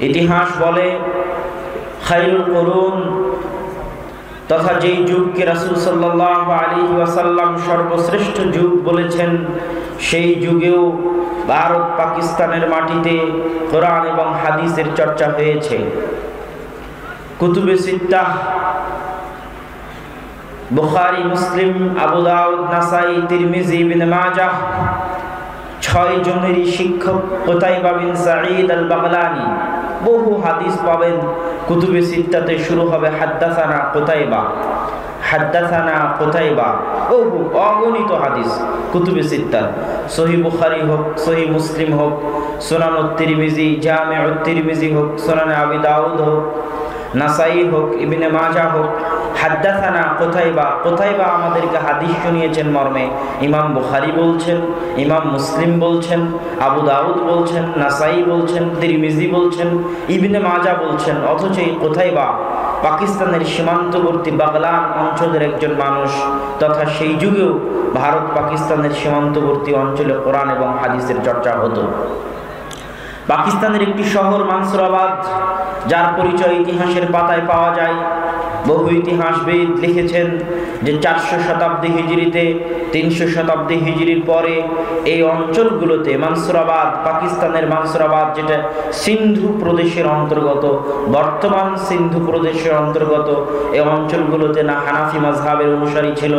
ইতিহাস বলে খায়রুল কুরুন তথা যেই যুগকে রাসূল সাল্লাল্লাহু আলাইহি ওয়াসাল্লাম সর্বশ্রেষ্ঠ যুগ বলেছেন, সেই যুগেও ভারত পাকিস্তানের মাটিতে কোরআন এবং হাদিসের চর্চা হয়েছে। কুতুবে সিত্তাহ বুখারী, মুসলিম, আবু দাউদ, নাসাই, তিরমিজি, ইবনে মাজাহ, 6 জনেরই শিক্ষক কুতাইবা বিন সাঈদ আল বাগলানি। বহু হাদিস পাবেন কুতুবে সিত্তাতে, শুরু হবে হাদ্দাসানা কুতাইবা, হাদ্দাসানা কুতাইবা, বহু অগণিত হাদিস কুতুবে সিত্তা। সহিহ বুখারী হোক, সহিহ মুসলিম হোক, সুনানুত তিরমিজি, জামিউত তিরমিজি হোক, সুনানে আবি দাউদ হোক, নাসাই হোক, ইবনে মাজাহ হোক, হাদ্দাসানা কুতাইবা, কুতাইবা আমাদেরকে হাদিস শুনিয়েছেন মর্মে ইমাম বুখারী বলছেন, ইমাম মুসলিম বলছেন, আবু দাউদ বলছেন, নাসাই বলছেন, তিরমিজি বলছেন, ইবনে মাজাহ বলছেন। অথচ এই কুতাইবা পাকিস্তানের সীমান্তবর্তী বাগলান অঞ্চলের একজন মানুষ, তথা সেই যুগেও ভারত পাকিস্তানের সীমান্তবর্তী অঞ্চলে কোরআন এবং হাদিসের চর্চা হতো। পাকিস্তানের একটি শহর মানসুরাবাদ, যার পরিচয় ইতিহাসের পাতায় পাওয়া যায়। বহু ইতিহাসবিদ লিখেছেন যে 400 শতাব্দী হিজরিতে, 300 শতাব্দী হিজরির পরে এই অঞ্চলগুলোতে মানসুরাবাদ, পাকিস্তানের মানসুরাবাদ যেটা সিন্ধু প্রদেশের অন্তর্গত, বর্তমান সিন্ধু প্রদেশের অন্তর্গত, এই অঞ্চলগুলোতে না হানাফি মাযহাবের অনুসারী ছিল,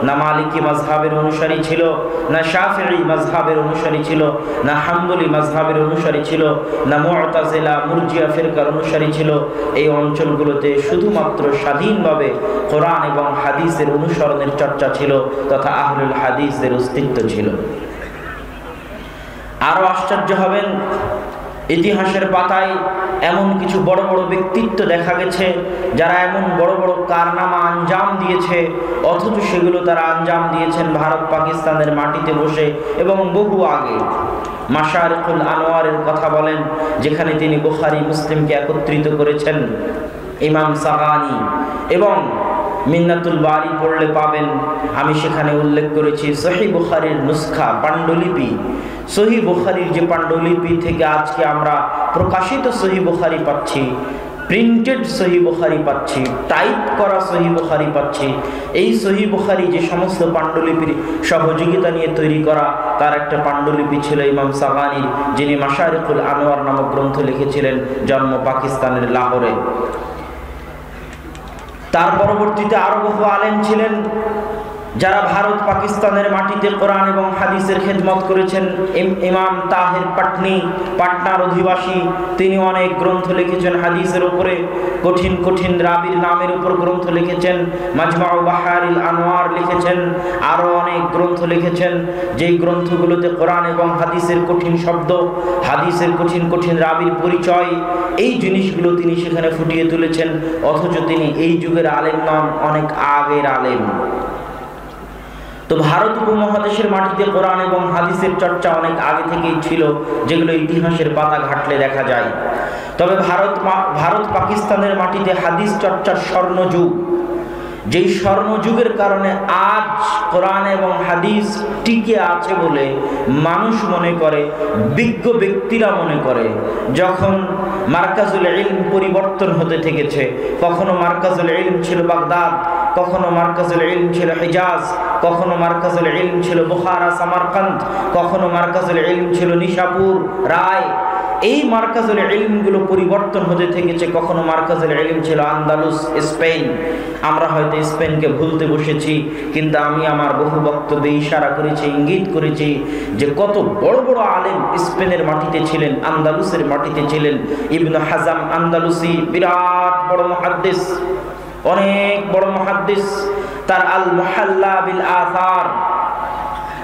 না মালিকি মাযহাবের অনুসারী ছিল, না শাফিঈ মাযহাবের অনুসারী ছিল, না হাম্বলি মাযহাবের অনুসারী ছিল, না মু'তাজিলা মুরজিয়া ফিরকার অনুসারী ছিল। এই অঞ্চলগুলোতে শুধুমাত্র স্বাধীনভাবে কোরআন এবং হাদিসের অনুসরণের চর্চা ছিল, তথা আহলুল হাদিসের অস্তিত্ব ছিল। আরো আশ্চর্য হবেন, ইতিহাসের পাতায় এমন কিছু বড় বড় ব্যক্তিত্ব দেখা গেছে যারা এমন বড় বড় কারনামা আঞ্জাম দিয়েছে, অথচ সেগুলো তারা আঞ্জাম দিয়েছেন ভারত পাকিস্তানের মাটিতে বসে এবং বহু আগে। মাশারিকুল আনোয়ারের কথা বলেন, যেখানে তিনি বুখারী মুসলিমকে একত্রিত করেছেন। ইমাম সাগানি এবং মিন্নাতুল বারি পড়লে পাবেন, আমি সেখানে উল্লেখ করেছি সহিহ বুখারীর নুসখা, পাণ্ডুলিপি, সহিহ বুখারীর যে পাণ্ডুলিপি থেকে আজকে আমরা প্রকাশিত সহিহ বুখারী পাচ্ছি, প্রিন্টেড সহিহ বুখারী পাচ্ছি, টাইপ করা সহিহ বুখারী পাচ্ছি। এই সহিহ বুখারী যে সমস্ত পাণ্ডুলিপির সহযোগিতা নিয়ে তৈরি করা, তার একটা পাণ্ডুলিপি ছিল ইমাম সাগানির, যিনি মাশারিকুল আনোয়ার নামক গ্রন্থ লিখেছিলেন, জন্ম পাকিস্তানের লাহোরে। তার পরবর্তীতে আরো বহু আলেম ছিলেন যারা ভারত পাকিস্তানের মাটিতে কোরআন এবং হাদিসের খেদমত করেছেন। ইমাম তাহের পাটনি, পাটনার অধিবাসী, তিনি অনেক গ্রন্থ লিখেছেন হাদিসের উপরে, কঠিন কঠিন রাবির নামের উপর গ্রন্থ লিখেছেন, মাজমাউ বাহারিল আনোয়ার লিখেছেন, আরো অনেক গ্রন্থ লিখেছেন, যেই গ্রন্থগুলোতে কোরআন এবং হাদিসের কঠিন শব্দ, হাদিসের কঠিন কঠিন রাবির পরিচয়, এই জিনিসগুলো তিনি সেখানে ফুটিয়ে তুলেছেন। অথচ তিনি এই যুগের আলেম নন, অনেক আগের আলেম। তো ভারত উপমহাদেশের মাটিতে কোরআন এবং হাদিসের চর্চা অনেক আগে থেকেই ছিল, যেগুলো ইতিহাসের পাতা ঘাটলে দেখা যায়। তবে ভারত পাকিস্তানের মাটিতে হাদিস চর্চার স্বর্ণযুগ, যেই স্বর্ণযুগের কারণে আজ কোরআন এবং হাদিস টিকে আছে বলে মানুষ মনে করে, বিজ্ঞ ব্যক্তিরা মনে করে। যখন মার্কাজুল ইলম পরিবর্তন হতে থেকেছে, কখনো মার্কাজুল ইলম ছিল বাগদাদ, কখনো মার্কাজুল ইলম ছিল হিজাজ, কখনো মার্কাজুল ইলম ছিল বুখারা সামারকান্দ, কখনো মার্কাজুল ইলম ছিল নিশাপুর রায়। এই মার্কাজুল ইলমগুলো পরিবর্তন হতে থেকেছে। কখনো মার্কাজুল ইলম ছিল আন্দালুস, স্পেন। আমরা হয়তো স্পেনকে ভুলতে বসেছি, কিন্তু আমি আমার বহু বক্তব্যে ইশারা করেছি, ইঙ্গিত করেছি যে কত বড় বড় আলেম স্পেনের মাটিতে ছিলেন, আন্দালুসের মাটিতে ছিলেন। ইবনে হাজাম আন্দালুসি বিরাট বড় মুহাদ্দিস, অনেক বড় মুহাদ্দিস। তার আল মুহাল্লা বিল আসার,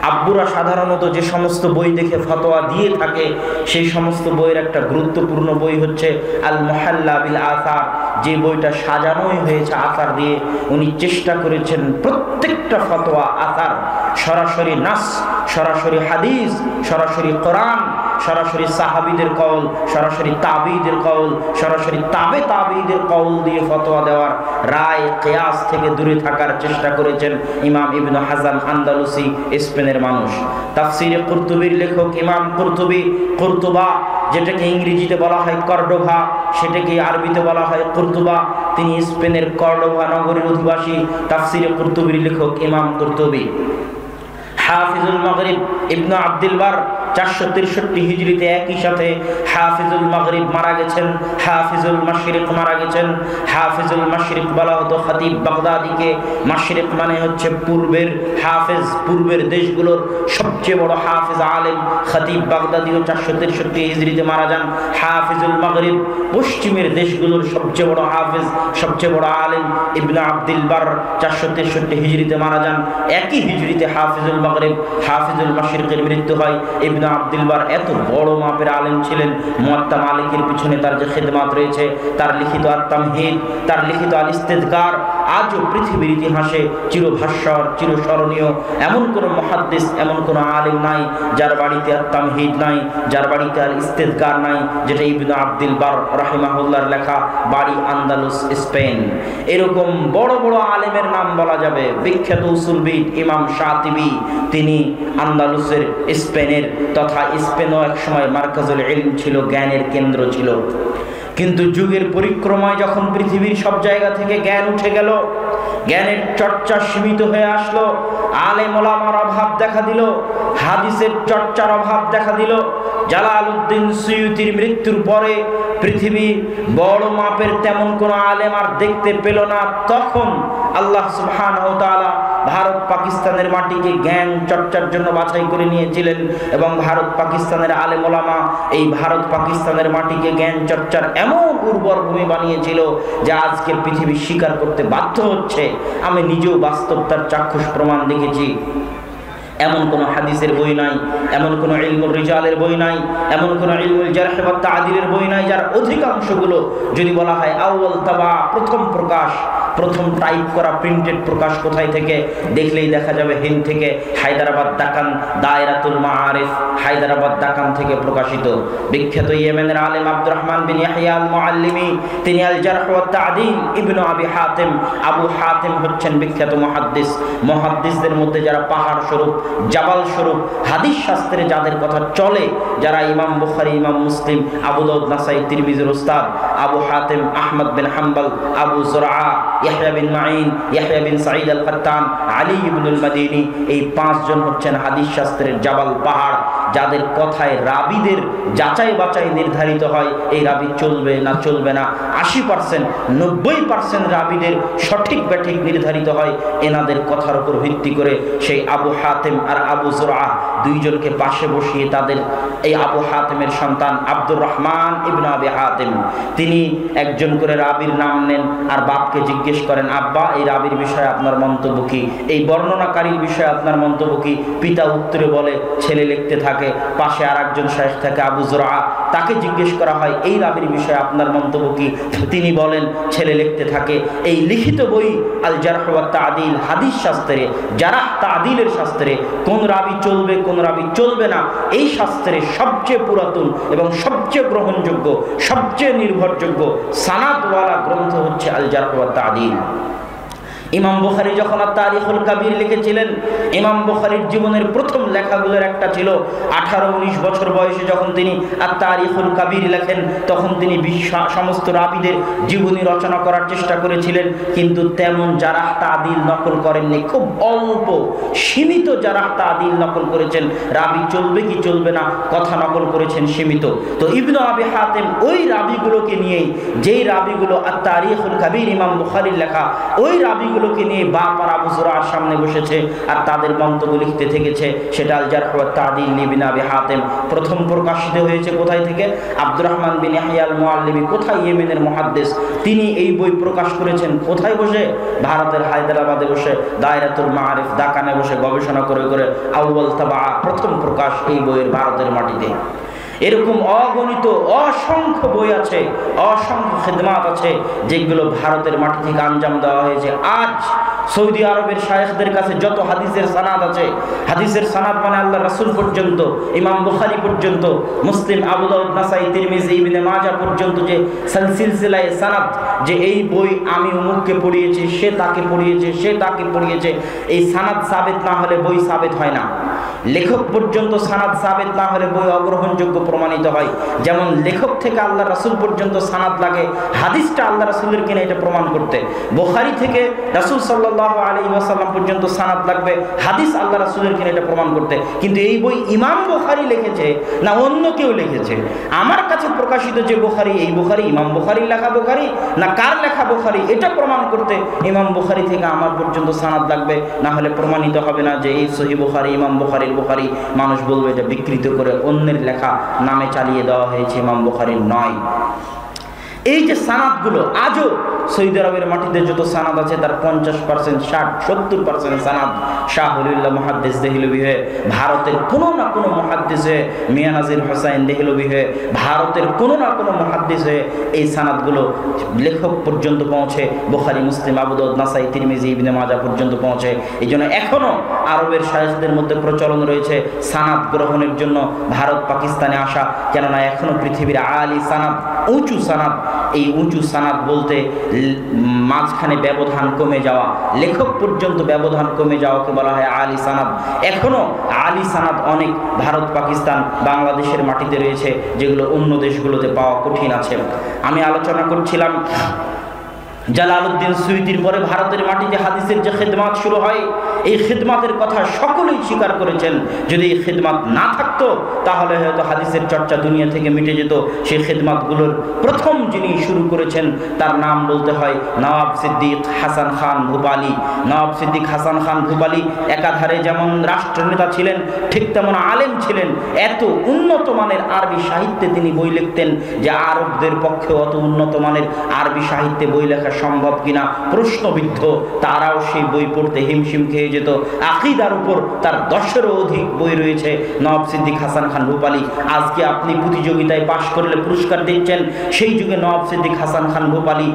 আব্বুরা সাধারণত যে সমস্ত বই দেখে ফতোয়া দিয়ে থাকে, সেই সমস্ত বইয়ের একটা গুরুত্বপূর্ণ বই হচ্ছে আল মুহাল্লা বিল আসার, যে বইটা সাজানোই হয়েছে আসার দিয়ে। উনি চেষ্টা করেছেন প্রত্যেকটা ফতোয়া আসার, সরাসরি নাস, সরাসরি হাদিস, সরাসরি কোরআন, সরাসরি সাহাবীদের কওল, সরাসরি তাবিঈদের কওল, সরাসরি তাবে তাবিঈদের কওল দিয়ে ফতোয়া দেওয়ার, রায় কিয়াস থেকে দূরে থাকার চেষ্টা করেছেন ইমাম ইবনে হাজাম আন্দালুসি, স্পেনের মানুষ। তাফসিরে কুরতুবির লেখক ইমাম কুরতুবি, কুরতুবা, যেটাকে ইংরেজিতে বলা হয় কর্ডোভা, সেটাকে আরবিতে বলা হয় কুরতুবা। তিনি স্পেনের কর্ডোভা নগরীর অধিবাসী, তাফসিরে কুরতুবির লেখক ইমাম কুরতুবি। হাফিজুল মাগরিব ইবনে আব্দুল বার 463 হিজরিতে একই সাথে হাফিজুল মাগরিব মারা গেছেন, হাফিজুল মাশরিক মারা গেছেন। হাফিজুল মাশরিক বলা হতো খতিব বাগদাদিকে। মাশরিক মানে হচ্ছে পূর্বের, হাফেজ পূর্বের দেশগুলোর সবচেয়ে বড় হাফেজ আলেম। খতিব বাগদাদিও 463 হিজরিতে মারা যান। হাফিজুল মাগরিব পশ্চিমের দেশগুলোর সবচেয়ে বড় হাফেজ, সবচেয়ে বড় আলেম ইবনে আব্দুল বার 463 হিজরিতে মারা যান। একই হিজরিতে হাফিজুল মাগরিব হাফিজুল মাশরিকের মৃত্যু হয়। ইবনে আব্দুল বার এত বড় মাপের আলেম ছিলেন, মুয়াত্তা মালিকের পিছনে তার যে খিদমাত রয়েছে, তার লিখিত আত-তামহিদ, তার লিখিত আল-ইস্তিযকার আজও পৃথিবীর ইতিহাসে চিরভাস্বর, চিরস্মরণীয়। এমন কোন মুহাদ্দিস, এমন কোন আলেম নাই যার বাড়িতে আত-তামহিদ নাই, যার বাড়িতে আল-ইস্তিযকার নাই, যেটা ইবনে আব্দুল বার রাহিমাহুল্লাহর লেখা। বাড়ি আন্দালুস, স্পেন। এরকম বড় বড় আলেমের নাম বলা যাবে। বিখ্যাত উসুলবিদ ইমাম শাতিবি, তিনি আন্দালুসের, স্পেনের, তথা স্পেনও একসময় মারকাজুল ইলম ছিল, জ্ঞানের কেন্দ্র ছিল। কিন্তু যুগের পরিক্রমায় যখন পৃথিবীর সব জায়গা থেকে জ্ঞান উঠে গেল, জ্ঞানের চর্চা সীমিত হয়ে আসলো, আলেম ওলামার অভাব দেখা দিল, হাদিসের চর্চার অভাব দেখা দিল। জালালউদ্দিন সুয়ুতির মৃত্যুর পরে পৃথিবী বড় মাপের তেমন কোনো আলেম আর দেখতে পেল না। তখন আল্লাহ সুবহানাহু ওয়া তাআলা ভারত পাকিস্তানের মাটিকে জ্ঞান চর্চার জন্য বাছাই করে নিয়েছিলেন, এবং ভারত পাকিস্তানের আলেম ওলামা এই ভারত পাকিস্তানের মাটিকে জ্ঞান চর্চার এমন উর্বর ভূমি বানিয়েছিল যে আজকের পৃথিবী স্বীকার করতে বাধ্য হচ্ছে। আমি নিজেও বাস্তব তার চাক্ষুষ প্রমাণ দেখেছি। এমন কোন হাদিসের বই নাই, এমন কোন ইলমুল রিজালের বই নাই, এমন কোন ইলমুল জারহ ওয়া তা'দীলের বই নাই যার অধিকাংশগুলো যদি বলা হয় আউয়াল তাবা, প্রথম প্রকাশ, প্রথম টাইপ করা প্রিন্টেড প্রকাশ কোথায় থেকে, দেখলেই দেখা যাবে হিন্দ থেকে, হায়দ্রাবাদ দাকান, দায়রাতুল মাআরিফ হায়দ্রাবাদ দাকান থেকে প্রকাশিত। বিখ্যাত ইয়েমেনের আলেম আব্দুর রহমান বিন ইয়াহইয়া আল মুআল্লিমি, তিনি আল জারহ ওয়া তা'দীল ইবনে আবি হাতিম, আবু হাতিম হচ্ছেন বিখ্যাত মুহাদ্দিস। মুহাদ্দিসদের মধ্যে যারা পাহাড় স্বরূপ, জাবাল স্বরূপ, হাদিস শাস্ত্রে যাদের কথা চলে, যারা ইমাম বুখারী, ইমাম মুসলিম, আবু দাউদ, নাসাই, তিরমিজির উস্তাদ, আবু হাতিম, আহমদ বিন হাম্বল, আবু যুরআ, ইয়াহইয়া বিন মাঈন, ইয়াহইয়া বিন সাঈদ আল কাত্তান, আলী ইবনুল মাদিনী, এই 5 জন হচ্ছেন হাদিস শাস্ত্রের জাবাল, পাহাড়, যাদের কথায় রাবীদের যাচাই বাছাই নির্ধারিত হয়। এই রাবী চলবে না চলবে না, 80%, 90% রাবীদের সঠিক ব্যাঠিক নির্ধারিত হয় এনাদের কথার উপর ভিত্তি করে। সেই আবু হাতিম আর আবু যুরআ দুইজনকে পাশে বসিয়ে তাদের এই আবু হাতিমের সন্তান আব্দুর রহমান ইবনে আবি হাতিম, তিনি একজন করে রাবীর নাম নেন আর বাপকে জিজ্ঞেস করেন, আব্বা এই রাবীর বিষয়ে আপনার মন্তব্য কি, এই বর্ণনাকারীর বিষয়ে আপনার মন্তব্য কি। পিতা উত্তরে বলে, ছেলে লিখতে থাকে, পাশে আর একজন শাইখ থাকে আবু যুরআ, তাকে জিজ্ঞেস করা হয় এই রাবীর বিষয়ে আপনার মন্তব্য কি, তিনি বলেন, ছেলে লিখতে থাকে। এই লিখিত বই আল জারহ ওয়া তা'দীল, হাদিস শাস্ত্রে, জারাহ তা'দীলের শাস্ত্রে কোন রাবী চলবে কোন রাবী চলবে না, এই শাস্ত্রে সবচেয়ে পুরাতন এবং সবচেয়ে গ্রহণযোগ্য, সবচেয়ে নির্ভরযোগ্য সানাদওয়ালা গ্রন্থ হচ্ছে আল জারহ ওয়া তা'দীল। ইমাম বুখারী যখন তারিখুল কাবীর লিখেছিলেন, ইমাম বুখারীর জীবনের প্রথম লেখাগুলোর একটা ছিল 18-19 বছর বয়সে যখন তিনি তারিখুল কাবীর লেখেন, তখন তিনি সমস্ত রাবীদের জীবনী রচনা করার চেষ্টা করেছিলেন, কিন্তু তেমন জারাহ তা'দীল নকল করেননি। খুব অল্প সীমিত জারাহ তা'দীল নকল করেছেন, রাবী চলবে কি চলবে না কথা নকল করেছেন সীমিত। তো ইবনে আবি হাতিম ওই রাবীগুলোকে নিয়েই, যেই রাবীগুলো তারিখুল কাবীর ইমাম বুখারীর লেখা, ওই রাবীগুলোকে নিয়ে বাপ আর আবু যুরআর সামনে বসেছে আর তাদের মন্তব্য লিখতে থেকেছে। সেটা আল জারহ ওয়া তা'দীল ইবনে আবি হাতিম প্রথম প্রকাশিত হয়েছে কোথায় থেকে, আব্দুর রহমান বিন ইয়াহইয়া আল মুআল্লিমি, কোথায়, ইয়েমেনের মুহাদ্দিস, তিনি এই বই প্রকাশ করেছেন কোথায় বসে, ভারতের হায়দ্রাবাদে বসে, দায়রাতুল মাআরিফ দাকানে বসে গবেষণা করে করে আউয়াল তাবা, প্রথম প্রকাশ এই বইয়ের ভারতের মাটিতে। এরকম অগণিত অসংখ্য বই আছে, অসংখ্য খিদমাত আছে যেগুলো ভারতের মাটি থেকে আঞ্জাম দেওয়া হয়েছে। আজ সৌদি আরবের শায়েখদের কাছে যত হাদিসের সানাদ আছে, হাদিসের সানাদ মানে আল্লাহ রাসূল পর্যন্ত, ইমাম বুখারী পর্যন্ত, মুসলিম, আবু দাউদ, নাসাই, তিরমিজি, ইবনে মাজাহ পর্যন্ত যে সিলসিলায়ে সানাদ, যে এই বই আমি অমুককে পড়িয়েছি, সে তাকে পড়িয়েছে, সে তাকে পড়িয়েছে, এই সানাদ সাবিত না হলে বই সাবিত হয় না। লেখক পর্যন্ত সানাদ সাবেত না হলে বই অগ্রহণযোগ্য প্রমাণিত হয়। যেমন লেখক থেকে আল্লাহ রাসূল পর্যন্ত সানাদ লাগে হাদিসটা আল্লাহ রাসূলের কিনা এটা প্রমাণ করতে, বুখারী থেকে রাসূল সাল্লাল্লাহু আলাইহি ওয়াসাল্লাম পর্যন্ত সানাদ লাগবে হাদিস আল্লাহ রাসূলের কিনা এটা প্রমাণ করতে। কিন্তু এই বই ইমাম বুখারী লিখেছে না অন্য কেউ লিখেছে, আমার কাছে প্রকাশিত যে বুখারী, এই বুখারী ইমাম বুখারীর লেখা বুখারী না কার লেখা বুখারী, এটা প্রমাণ করতে ইমাম বুখারী থেকে আমার পর্যন্ত সানাদ লাগবে, না হলে প্রমাণিত হবে না যে এই সহিহ বুখারী ইমাম বুখারীর বুখারী। মানুষ বলবে এটা বিকৃত করে অন্যের লেখা নামে চালিয়ে দেওয়া হয়েছে, ইমাম বুখারীর নয়। এই যে সানাদগুলো আজও সৌদি আরবের মাটিতে যত সানাদ আছে তার 50%, 60-70% সানাদ শাহ ওলিউল্লাহ মুহাদ্দিস দেহলভী হয়ে, ভারতের কোনো না কোনো মুহাদ্দিস হয়ে, মিয়া নাজির হোসাইন দেহলভী হয়ে, ভারতের কোনো না কোনো মুহাদ্দিস হয়ে এই সানাদগুলো লেখক পর্যন্ত পৌঁছে, বুখারী, মুসলিম, আবু দাউদ, নাসাই, তিরমিজি, ইবনে মাজাহ পর্যন্ত পৌঁছে। এই জন্য এখনও আরবের শায়েখদের মধ্যে প্রচলন রয়েছে সানাদ গ্রহণের জন্য ভারত পাকিস্তানে আসা, কেননা এখনও পৃথিবীর আলী সানাদ, উঁচু সানাদ, এই উঁচু সানাদ বলতে মাঝখানে ব্যবধান কমে যাওয়া, লেখক পর্যন্ত ব্যবধান কমে যাওয়াকে বলা হয় আলী সানাদ। এখনও আলী সানাদ অনেক ভারত, পাকিস্তান, বাংলাদেশের মাটিতে রয়েছে, যেগুলো অন্য দেশগুলোতে পাওয়া কঠিন আছে। আমি আলোচনা করছিলাম জালালউদ্দিন সুয়ুতির পরে ভারতের মাটিতে হাদিসের যে খিদমাত শুরু হয়, এই খিদমাতের কথা সকলেই স্বীকার করেছেন। যদি এই খিদমাত না থাকতো তাহলে হয়তো হাদিসের চর্চা দুনিয়া থেকে মিটে যেত। সেই খিদমাতগুলোর প্রথম যিনি শুরু করেছেন তার নাম বলতে হয় নওয়াব সিদ্দিক হাসান খান ভূপালী। নওয়াব সিদ্দিক হাসান খান ভূপালী একাধারে যেমন রাষ্ট্রনেতা ছিলেন, ঠিক তেমন আলেম ছিলেন। এত উন্নত মানের আরবি সাহিত্যে তিনি বই লিখতেন যে আরবদের পক্ষে অত উন্নত মানের আরবি সাহিত্যে বই লেখা সম্ভব কিনা প্রশ্নবিদ্ধ। তারাও সেই বই পড়তে হিমশিম খেয়ে যেত। আকীদার উপর তার 10-এরও অধিক বই রয়েছে নওয়াব সিদ্দিক হাসান খান ভূপালী। আজকে আপনি প্রতিযোগিতায় পাশ করলে পুরস্কার দিচ্ছেন, সেই যুগে নওয়াব সিদ্দিক হাসান খান ভূপালী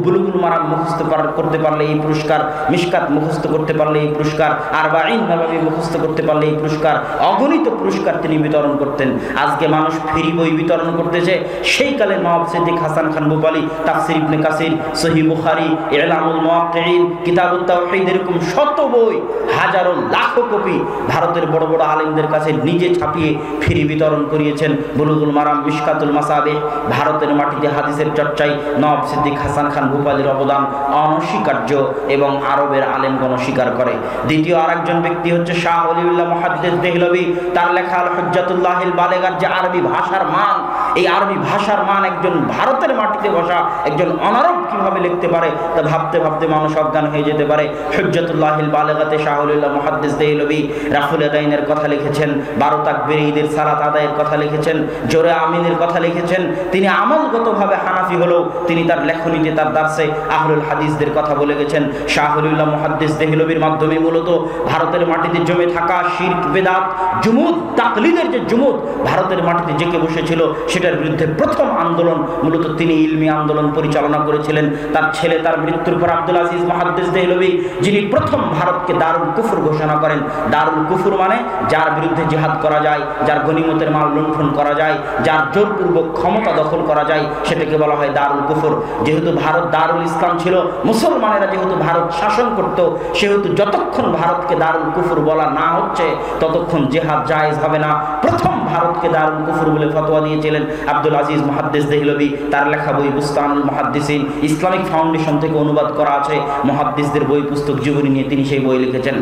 বুলুগুল মারাম মুখস্থ করতে পারলে এই পুরস্কার, মিশকাত মুখস্থ করতে পারলে এই পুরস্কার, আরবাঈন নববী মুখস্থ করতে পারলে এই পুরস্কার, অগণিত পুরস্কার তিনি বিতরণ করতেন। আজকে মানুষ ফ্রি বই বিতরণ করতেছে, সেই কালে নওয়াব সিদ্দিক হাসান খান ভূপালী তাফসীর ইবনে কাসির, সহিহ বুখারী, ইলামুল মুওয়াক্কিঈন, কিতাবুত তাওহীদ, এরকম শত বই, হাজারো লাখো কপি ভারতের বড় বড় আলেমদের কাছে নিজে ছাপিয়ে ফ্রি বিতরণ করিয়েছেন। বুলুগুল মারাম, মিশকাতুল মাসাবিহ। ভারতের মাটিতে হাদিসের চর্চায় নওয়াব সিদ্দিক হাসান খান ভূপালীর অবদান অনস্বীকার্য এবং আরবের আলেমগণ স্বীকার করে। দ্বিতীয় আরেকজন ব্যক্তি হচ্ছে শাহ ওলিউল্লাহ মুহাদ্দিস দেহলভী। তার লেখা আল হুজ্জাতুল্লাহিল বালেগার, যে আরবি ভাষার মান, এই আরবি ভাষার মান একজন ভারতের মাটিতে বসা একজন অনারব কিভাবে লিখতে পারে তা ভাবতে ভাবতে মানুষ অজ্ঞান হয়ে যেতে পারে। হুজ্জাতুল্লাহিল বালেগাতে শাহ ওলিউল্লাহ মুহাদ্দিস দেহলভী রাফুল আদাইনের কথা লিখেছেন, 12 তাকবীর ঈদের সালাত আদায়ের কথা লিখেছেন, জোরে আমিনের কথা লিখেছেন। তিনি আমলগতভাবে হানাফি হলেও তিনি তার লেখনীতে, তার দার্সে আহলুল হাদিসদের কথা বলে গেছেন। শাহ ওলিউল্লাহ মুহাদ্দিস দেহলভীর মাধ্যমে মূলত ভারতের মাটিতে জমে থাকা শিরক, বেদাত, জুমুদ, তাকলিদের যে জুমুদ ভারতের মাটিতে জেঁকে বসেছিল, সেটার বিরুদ্ধে প্রথম আন্দোলন মূলত তিনি ইলমি আন্দোলন পরিচালনা করেছিলেন। তার ছেলে, তার মৃত্যুর পর আব্দুল আজিজ মুহাদ্দিস দেহলভী, যিনি প্রথম ভারতকে দারুল কুফর ঘোষণা করেন। দারুল কুফর মানে যার বিরুদ্ধে জিহাদ করা যায়, যার গনিমতের মাল লুণ্ঠন করা যায়, যার জোরপূর্বক ক্ষমতা দখল করা যায়, সেটাকে বলা হয় দারুল কুফর। যেহেতু ভারত দারুল ইসলাম ছিল, মুসলমানেরা যেহেতু ভারত শাসন করত, সেহেতু যতক্ষণ ভারতকে দারুল কুফর বলা না হচ্ছে ততক্ষণ জিহাদ জায়েজ হবে না। প্রথম ভারতকে দারুল কুফর বলে ফতোয়া দিয়েছিলেন আব্দুল আজিজ মুহাদ্দিস দেহলভী। তার লেখা বই বুস্তানুল মুহাদ্দিসিন ইসলামিক ফাউন্ডেশন থেকে অনুবাদ করা আছে। মুহাদ্দিসদের বই পুস্তক জীবনী নিয়ে তিনি সেই বই লিখেছেন।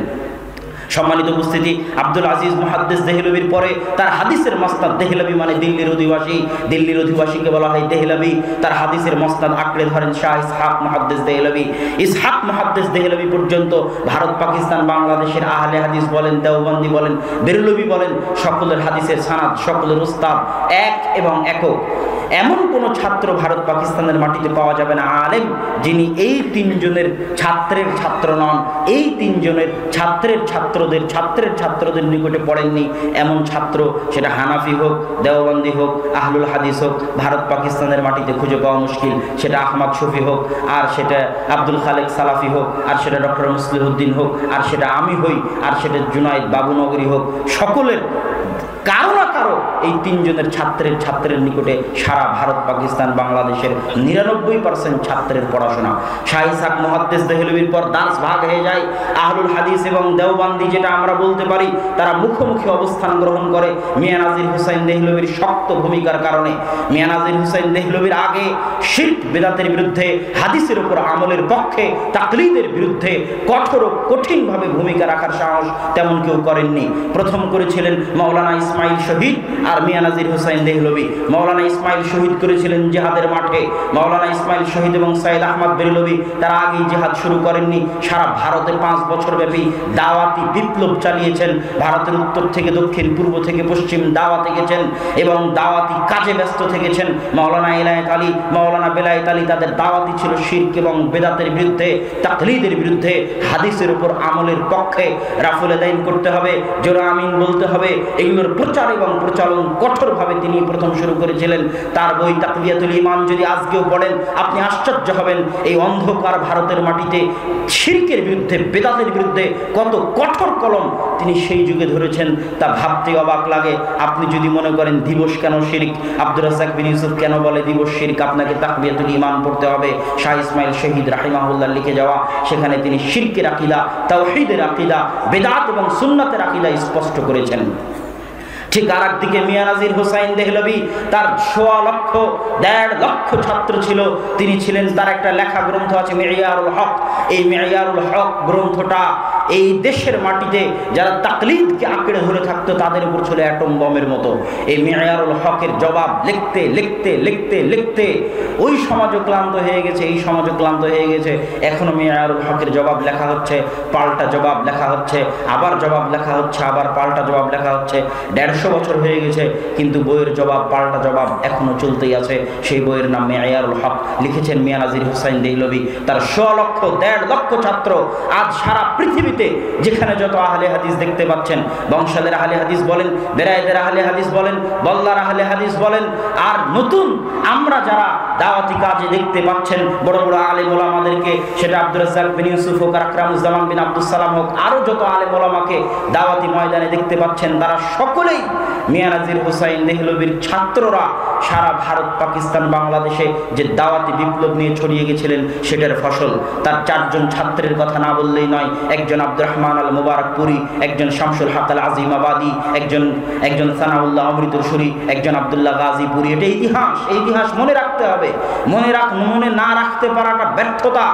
সম্মানিত উপস্থিতি, আব্দুল আজিজ মুহাদ্দিস দেহলভীর পরে তার হাদিসের মাসনাদ, দেহলভী মানে দিল্লির অধিবাসী, দিল্লির অধিবাসীকে বলা হয় দেহলভী। তার হাদিসের মাসনাদ আঁকড়ে ধরেন শাহ ইসহাক মুহাদ্দিস দেহলভী। ইসহাক মুহাদ্দিস দেহলভী পর্যন্ত ভারত, পাকিস্তান, বাংলাদেশের আহলে হাদিস বলেন, দেওবন্দি বলেন, বেরলভী বলেন, সকলের হাদিসের সানাদ, সকলের উস্তাদ এক এবং একক। এমন কোনো ছাত্র ভারত পাকিস্তানের মাটিতে পাওয়া যাবে না আলেম যিনি এই তিনজনের ছাত্রের ছাত্র নন, এই তিনজনের ছাত্রের ছাত্রদের নিকটে পড়েননি এমন ছাত্র, সেটা হানাফি হোক, দেওবন্দি হোক, আহলুল হাদিস হোক, ভারত পাকিস্তানের মাটিতে খুঁজে পাওয়া মুশকিল। সেটা আহমদ শফি হোক, আর সেটা আব্দুল খালেক সালাফি হোক, আর সেটা ডক্টর মুসলিহুদ্দিন হোক, আর সেটা আমি হই, আর সেটা জুনাইদ বাবুনগরী হোক, সকলের কারো না কারো এই তিনজনের ছাত্রের নিকটে সারা ভারত, পাকিস্তান, বাংলাদেশের 99% ছাত্রের পড়াশোনা। শাহ ইসহাক মুহাদ্দিস দেহলভির পর দার্স ভাগ হয়ে যায়। আহলুল হাদিস এবং দেওবন্দি যেটা আমরা বলতে পারি, তারা মুখোমুখি অবস্থান গ্রহণ করে মিয়া নাজির হুসাইন দেহলভির শক্ত ভূমিকার কারণে। মিয়া নাজির হুসাইন দেহলভির আগে শিরক বিদআতের বিরুদ্ধে, হাদিসের উপর আমলের পক্ষে, তাকলিদের বিরুদ্ধে কঠোর ও কঠিনভাবে ভূমিকা রাখার সাহস তেমন কেউ করেননি। প্রথম করেছিলেন মাওলানা ইসমাইল শহীদ আর মিয়া নাজির হুসাইন দেহলভি। মাওলানা ইসমাইল শহীদ করেছিলেন জিহাদের মাঠে। মাওলানা ইসমাইল শহীদ এবং সৈয়দ আহমদ বেরলভি তারা আগেই জিহাদ শুরু করেননি। সারা ভারতে 5 বছর ব্যাপী দাওয়াতি বিপ্লব চালিয়েছেন। ভারতের উত্তর থেকে দক্ষিণ, পূর্ব থেকে পশ্চিম দাওয়াতে গেছেন এবং দাওয়াতি কাজে ব্যস্ত থেকেছেন। মাওলানা ইলায়েত আলী, মাওলানা বেলায়েত আলী, তাদের দাওয়াতি ছিল শিরক এবং বেদাতের বিরুদ্ধে, তাকলিদের বিরুদ্ধে, হাদিসের উপর আমলের পক্ষে। রাফুল আদাইন করতে হবে, জোরে আমিন বলতে হবে, এগুলোর প্রচার এবং প্রচলন কঠোরভাবে তিনি প্রথম শুরু করেছিলেন। তার বই তাকবিয়াতুল ঈমান যদি আজকেও পড়েন আপনি আশ্চর্য হবেন, এই অন্ধকার ভারতের মাটিতে শিরকের বিরুদ্ধে, বেদাতের বিরুদ্ধে কত কঠোর কলম তিনি সেই যুগে ধরেছেন, তা ভাবতে অবাক লাগে। আপনি যদি মনে করেন দিবস কেন শিরক, আব্দুর রাজ্জাক বিন ইউসুফ কেন বলে দিবস শিরক, আপনাকে তাকবিয়াতুল ঈমান পড়তে হবে। শাহ ইসমাইল শহীদ রাহিমাহুল্লাহ লিখে যাওয়া, সেখানে তিনি শিরকের আকীদা, তাওহীদের আকীদা, বেদাত এবং সুন্নাতের আকীদা স্পষ্ট করেছেন। ঠিক আর একদিকে মিয়া নাজির হুসাইন দেহলভি, তার 1.5 লক্ষ ছাত্র ছিল। তিনি ছিলেন, তার একটা লেখা গ্রন্থ আছে মেয়ারুল হক। এই মেয়ারুল হক গ্রন্থটা এই দেশের মাটিতে যারা তাকলিদকে আঁকড়ে ধরে থাকতো তাদের উপর ছিল অ্যাটম বমের মতো। এই মেয়ারুল হকের জবাব লিখতে লিখতে লিখতে লিখতে ওই সমাজও ক্লান্ত হয়ে গেছে, এই সমাজও ক্লান্ত হয়ে গেছে। এখনো মেয়ারুল হকের জবাব লেখা হচ্ছে, পাল্টা জবাব লেখা হচ্ছে, আবার জবাব লেখা হচ্ছে, আবার পাল্টা জবাব লেখা হচ্ছে। 150 বছর হয়ে গেছে, কিন্তু বইয়ের জবাব, পাল্টা জবাব এখনো চলতেই আছে। সেই বইয়ের নাম মেয়ারুল হক, লিখেছেন মিয়া নাজির হুসাইন দেহলভি। তার 1.5 লক্ষ ছাত্র। আজ সারা পৃথিবীতে যেখানে যত আহলে হাদিস দেখতে পাচ্ছেন, বংশালের আহলে হাদিস বলেন, বেরায়েতের আহলে হাদিস বলেন, বল্লার আহলে হাদিস বলেন, আর নতুন আমরা যারা দাওয়াতি কাজে দেখতে পাচ্ছেন বড় বড় আলেম ওলামাদেরকে, সেটা আব্দুর রাজ্জাক বিন ইউসুফ হোক, আকরামুজ্জামান বিন আব্দুস সালাম হোক, আরো যত আলেম ওলামাকে দাওয়াতি ময়দানে দেখতে পাচ্ছেন, তারা সকলেই মিয়া নাজির হুসাইন দেহলভির ছাত্ররা। সারা ভারত, পাকিস্তান, বাংলাদেশে যে দাওয়াতি বিপ্লব নিয়ে ছড়িয়ে গেছিলেন সেটার ফসল। তার 4 জন ছাত্রের কথা না বললেই নয়। একজন আব্দুর রহমান আল মুবারকপুরি, একজন শামসুল হক আল আজিমাবাদী, একজন সানাউল্লাহ অমৃতসরী, একজন আব্দুল্লাহ গাজীপুরি। এটা ইতিহাস, এই ইতিহাস মনে রাখতে হবে। মনে না রাখতে পারাটা ব্যর্থতা।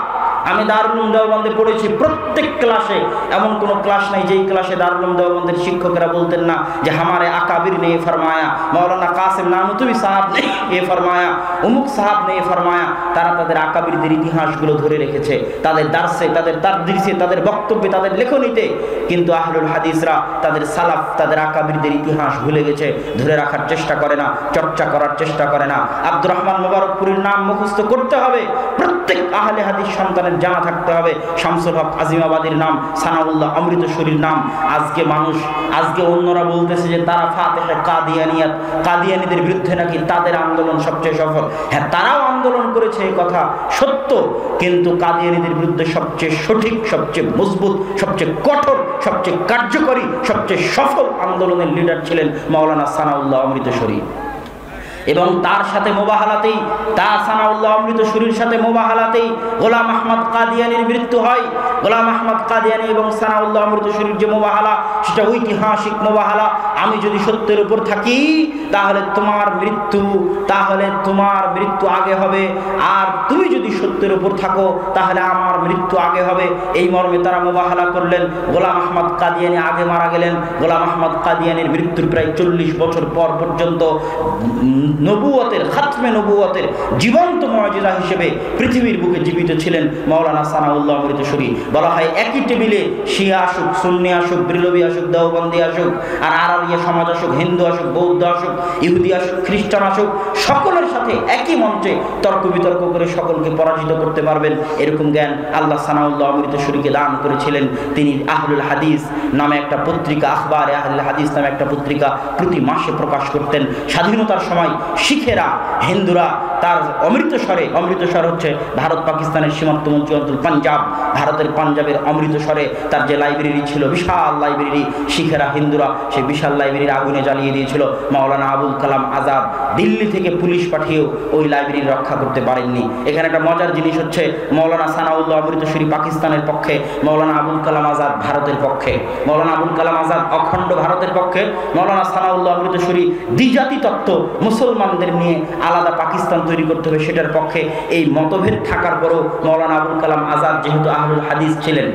আমি দারুল উলুম দেওবন্দে পড়েছি, প্রত্যেক ক্লাসে এমন কোনো ক্লাস নাই যেই ক্লাসে দারুল উলুম দেওবন্দের শিক্ষকেরা বলতেন না যে হামারে আকাবির ने फरमाया, मौलाना कासिम नानुतवी साहब ने ये फरमाया, অমুক সাহাব ने ये फरमाया। তারা তাদের আকাবিরদের ইতিহাসগুলো ধরে রেখেছে, তাদের দার্সে, তাদের তাদরিসে, তাদের বক্তব্যে, তাদের লেখনীতে। কিন্তু আহলুল হাদিসরা তাদের সালাফ, তাদের আকাবিরদের ইতিহাস ভুলে গেছে, ধরে রাখার চেষ্টা করে না, চর্চা করার চেষ্টা করে না। আব্দুর রহমান মুবারকপুরীর নাম মুখস্থ করতে হবে, প্রত্যেক আহলে হাদিস সন্তানের জানা থাকতে হবে। শামসুল হক আজিমাবাদীর নাম, সানাউল্লাহ অমৃতসরীর নাম। আজকে অন্যরা বলতেছে যে তারা ফাতেহে কাদিয়ানিয়াত, কাদিয়ানীদের বিরুদ্ধে নাকি তাদের আন্দোলন সবচেয়ে সফল। হ্যাঁ, তারাও আন্দোলন করেছে, এই কথা সত্য, কিন্তু কাদিয়ানীদের বিরুদ্ধে সবচেয়ে সঠিক, সবচেয়ে মজবুত, সবচেয়ে কঠোর, সবচেয়ে কার্যকরী, সবচেয়ে সফল আন্দোলনের লিডার ছিলেন মাওলানা সানাউল্লাহ অমৃতসরী। এবং তার সাথে মোবাহালাতেই, তার সানাউল্লাহ অমৃতসরীর সাথে মোবাহালাতেই গোলাম আহমদ কাদিয়ানির মৃত্যু হয়। গোলাম আহমদ কাদিয়ানি এবং সানাউল্লাহ অমৃতসরীর যে মোবাহালা, সেটা ঐতিহাসিক মোবাহালা। আমি যদি সত্যের উপর থাকি তাহলে তোমার মৃত্যু আগে হবে, আর তুমি যদি সত্যের উপর থাকো তাহলে আমার মৃত্যু আগে হবে। এই মর্মে তারা মোবাহালা করলেন। গোলাম আহমদ কাদিয়ানি আগে মারা গেলেন। গোলাম আহমদ কাদিয়ানির মৃত্যুর প্রায় 40 বছর পর পর্যন্ত নবুয়তের, খাতমে নবুয়তের জীবন্ত মুআজিজা হিসেবে পৃথিবীর বুকে জীবিত ছিলেন মাওলানা সানাউল্লাহ অমৃতসরী। বলা হয় একই টেবিলে শিয়া আসুক, সুন্নি আসুক, ব্রিলভি আসুক, দেওবন্দি আসুক, আর আরারিয়া সমাজ আসুক, হিন্দু আসুক, বৌদ্ধ আসুক, ইহুদি আসুক, খ্রিস্টান আসুক, সকলের সাথে একই মঞ্চে তর্ক বিতর্ক করে সকলকে পরাজিত করতে পারবেন, এরকম জ্ঞান আল্লাহ সানাউল্লাহ অমৃতসরীকে দান করেছিলেন। তিনি আহলুল হাদিস নামে একটা পত্রিকা, আখবারে আহলুল হাদিস নামে একটা পত্রিকা প্রতি মাসে প্রকাশ করতেন। স্বাধীনতার সময় শিখেরা, হিন্দুরা তার অমৃতসর হচ্ছে ভারত পাকিস্তানের সীমান্তবর্তী অঞ্চল পাঞ্জাব, ভারতের পাঞ্জাবের অমৃতসরে তার যে লাইব্রেরি ছিল, বিশাল লাইব্রেরি, শিখেরা হিন্দুরা সেই বিশাল লাইব্রেরির আগুনে জ্বালিয়ে দিয়েছিল। মাওলানা আবুল কালাম আজাদ দিল্লি থেকে পুলিশ পাঠিয়েও ওই লাইব্রেরি রক্ষা করতে পারেননি। এখানে একটা মজার জিনিস হচ্ছে, মাওলানা সানাউল্লাহ অমৃতসরী পাকিস্তানের পক্ষে, মাওলানা আবুল কালাম আজাদ ভারতের পক্ষে। মাওলানা আবুল কালাম আজাদ অখণ্ড ভারতের পক্ষে, মাওলানা সানাউল্লাহ অমৃতসরী দ্বিজাতি তত্ত্ব, মুসলমানদের নিয়ে আলাদা পাকিস্তান তৈরি করতে হবে সেটার পক্ষে। এই মতভেদ থাকার পরও মাওলানা আবুল কালাম আজাদ যেহেতু আহলুল হাদিস ছিলেন,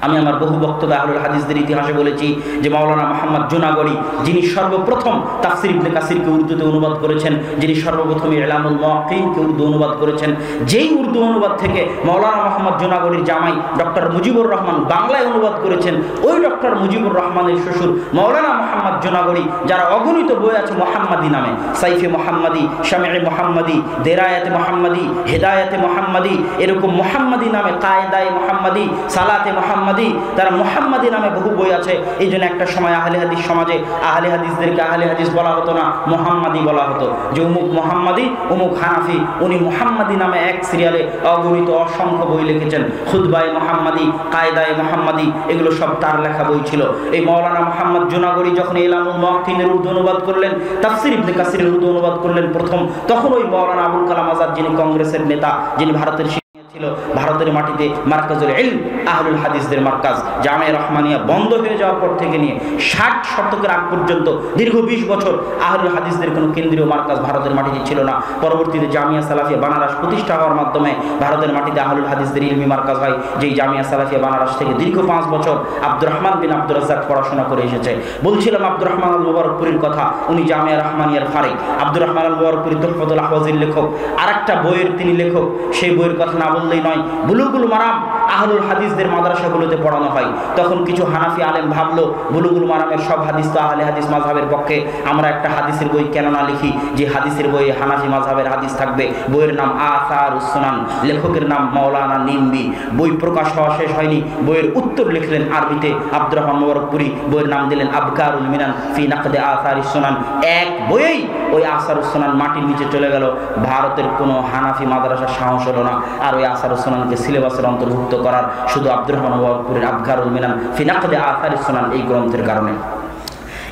আমি আমার বহু বক্তব্যে আহলুল হাদিসদের ইতিহাসে বলেছি যে মাওলানা মুহাম্মদ জুনাগড়ি, যিনি সর্বপ্রথম তাফসির ইবনে কাসিরকে উর্দুতে অনুবাদ করেছেন, যিনি সর্বপ্রথম ইলামুল মুওয়াক্কিনকে উর্দু অনুবাদ করেছেন, যেই উর্দু অনুবাদ থেকে মাওলানা মুহাম্মদ জুনাগড়ির জামাই ডক্টর মুজিবুর রহমান বাংলায় অনুবাদ করেছেন, ওই ডক্টর মুজিবুর রহমানের শ্বশুর মাওলানা মুহাম্মদ জুনাগড়ি, যারা অগণিত বই আছে মুহাম্মাদি নামে, সাইফে মুহাম্মাদি, শামি'ে মুহাম্মাদি, দেরায়াতে মুহাম্মাদি, হেদায়াতে মুহাম্মাদি, এরকম মুহাম্মাদি নামে, কায়দায়ে মুহাম্মাদি, সালাতে মুহাম্মাদি, তারা মুহাম্মাদি নামে বহু বই আছে। এই জন্য একটা সময় আহলে হাদিস সমাজে আহলে হাদিসদেরকে আহলে হাদিস বলা হতো না, মুহাম্মাদি বলা হতো, যে অমুক মুহাম্মাদি অমুক হানাফি, উনি মুহাম্মাদি নামে এক সিরিয়ালে অগণিত অসংখ্য বই লিখেছেন। খুতবায়ে মুহাম্মাদি, কায়দায়ে মুহাম্মাদি, এগুলো সব তার লেখা বই ছিল। এই মাওলানা মুহাম্মদ জুনাগড়ি যখন ইলামুল মুওয়াক্কিনের উর্দু অনুবাদ করলেন, তাফসির ইবনে কাসিরের উর্দু অনুবাদ করলেন প্রথম, তখন ওই মাওলানা আবুল কালাম আজাদ, যিনি কংগ্রেসের নেতা, যিনি ভারতের ছিল, ভারতের মাটিতে মার্কাজুল ইলম, আহলুল হাদিসদের মার্কাজ জামিয়া রহমানিয়া বন্ধ হয়ে যাওয়ার পর থেকে নিয়ে 60 শতকের আগ পর্যন্ত দীর্ঘ 20 বছর আহলুল হাদিসদের কোনো কেন্দ্রীয় মার্কাজ ভারতের মাটিতে ছিল না। পরবর্তীতে জামিয়া সালাফিয়া বানারস প্রতিষ্ঠা হওয়ার মাধ্যমে ভারতের মাটিতে আহলুল হাদিসদের ইলমি মার্কাজ হয়, যেই জামিয়া সালাফিয়া বানারস থেকে দীর্ঘ 5 বছর আব্দুর রহমান বিন আব্দুর রাজ্জাক পড়াশোনা করে এসেছে। বলছিলাম আব্দুর রহমান আল মুবারকপুরীর কথা, উনি জামিয়া রহমানিয়ার ফারিক। আব্দুর রহমান আল মুবারকপুরী তুহফাতুল আহওয়াজির লেখক, আরেকটা বইয়ের তিনি লেখক, সেই বইয়ের কথা না বললেই নয়। বুলুগুল মারাম আহলুল হাদিসদের মাদ্রাসাগুলোতে পড়ানো হয়। তখন কিছু হানাফি আলেম ভাবলো বুলুগুল মারামের সব হাদিস তো আহলে হাদিস মাযহাবের পক্ষে, আমরা একটা হাদিসের বই কেন না লিখি যে হাদিসের বইয়ে হানাফি মাযহাবের হাদিস থাকবে। বইয়ের নাম আসারুস সুনান, লেখকের নাম মাওলানা নিম্বি। বই প্রকাশ হওয়া শেষ হয়নি, বইয়ের উত্তর লিখলেন আরবিতে আব্দুর রহমান মুবারকপুরী, বইয়ের নাম দিলেন আবকারুল মিনান ফি নাকদে আসারিস সুনান। এক বইয়েই ওই আসারুস সুনান মাটির নিচে চলে গেল। ভারতের কোনো হানাফি মাদ্রাসার সাহস হলো না আর ওই আসারুস সুনানকে সিলেবাসের অন্তর্ভুক্ত করার, শুধু আব্দুর রহমান মুবারকপুরীর আবকারুল মিনান ফি নাকদে আসারিস সুনান এই গ্রন্থের কারণে।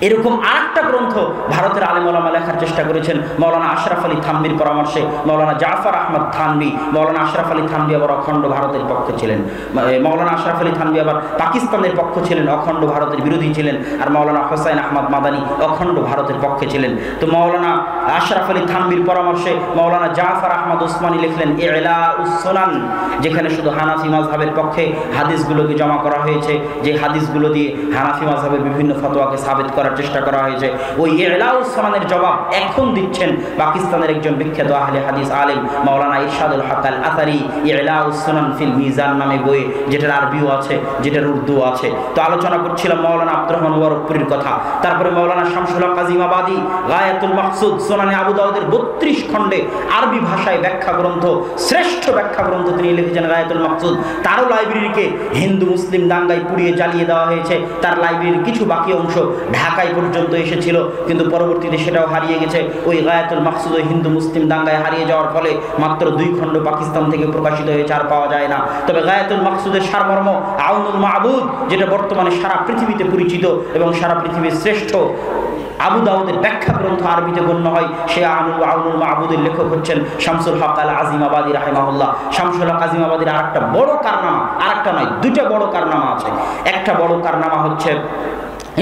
এরকম আরেকটা গ্রন্থ ভারতের আলেম ওলামা লেখার চেষ্টা করেছেন মাওলানা আশরাফ আলী থানভীর পরামর্শে। মাওলানা জাফর আহমদ থানভী, মাওলানা আশরাফ আলী থানভী আবার অখণ্ড ভারতের পক্ষে ছিলেন। মাওলানা আশরাফ আলী থানভী আবার পাকিস্তানের পক্ষ ছিলেন, অখণ্ড ভারতের বিরোধী ছিলেন। আর মাওলানা হোসাইন আহমদ মাদানী অখণ্ড ভারতের পক্ষে ছিলেন। তো মাওলানা আশরাফ আলী থানভীর পরামর্শে মাওলানা জাফর আহমদ ওসমানী লিখলেন ইলাউস সুনান, যেখানে শুধু হানাফি মাযহাবের পক্ষে হাদিসগুলোকে জমা করা হয়েছে, যে হাদিসগুলো দিয়ে হানাফি মাযহাবের বিভিন্ন ফতোয়াকে সাবিত করা চেষ্টা করা হয়েছে। ওই ইলাউস সুনানের জবাব এখন দিচ্ছেন পাকিস্তানের একজন বিখ্যাত আহলে হাদিস আলেম মাওলানা ইরশাদুল হক আল আসারি। ইলাউস সুনান ফিল মিজান নামে বই, যেটার আরবিও আছে, যেটার উর্দু আছে। তো আলোচনা করছিলাম মাওলানা আব্দুর রহমান মুবারকপুরীর কথা। তারপরে মাওলানা শামসুল হক আজিমাবাদী গায়াতুল মাকসুদ সুনানে আবু দাউদের 32 খণ্ডে আরবি ভাষায় ব্যাখ্যা গ্রন্থ, শ্রেষ্ঠ ব্যাখ্যা গ্রন্থ তিনি লিখেছেন গায়াতুল মাকসুদ। তারও লাইব্রেরিকে হিন্দু মুসলিম দাঙ্গায় পুড়িয়ে জ্বালিয়ে দেওয়া হয়েছে। তার লাইব্রেরির কিছু বাকি অংশ ঢাকায় পর্যন্ত এসেছিল, কিন্তু পরবর্তীতে সেটাও হারিয়ে গেছে। ওই গায়াতুল মাকসুদ হিন্দু মুসলিম দাঙ্গায় হারিয়ে যাওয়ার ফলে মাত্র 2 খণ্ড পাকিস্তান থেকে প্রকাশিত হয়েছে, আর পাওয়া যায় না। তবে গায়াতুল মাকসুদের সারমর্ম আউনুল মাবুদ, যেটা বর্তমানে সারা পৃথিবীতে পরিচিত এবং সারা পৃথিবীর শ্রেষ্ঠ আবু দাউদের ব্যাখ্যা গ্রন্থ আরবিতে গণ্য হয়, সে আউনুল মাবুদের লেখক হচ্ছেন শামসুল হক আল আজিমাবাদী রাহিমাহুল্লাহ। শামসুল হক আজিমাবাদীর আরেকটা বড় কারনামা, আরেকটা নয় 2টা বড় কারনামা আছে। একটা বড় কারনামা হচ্ছে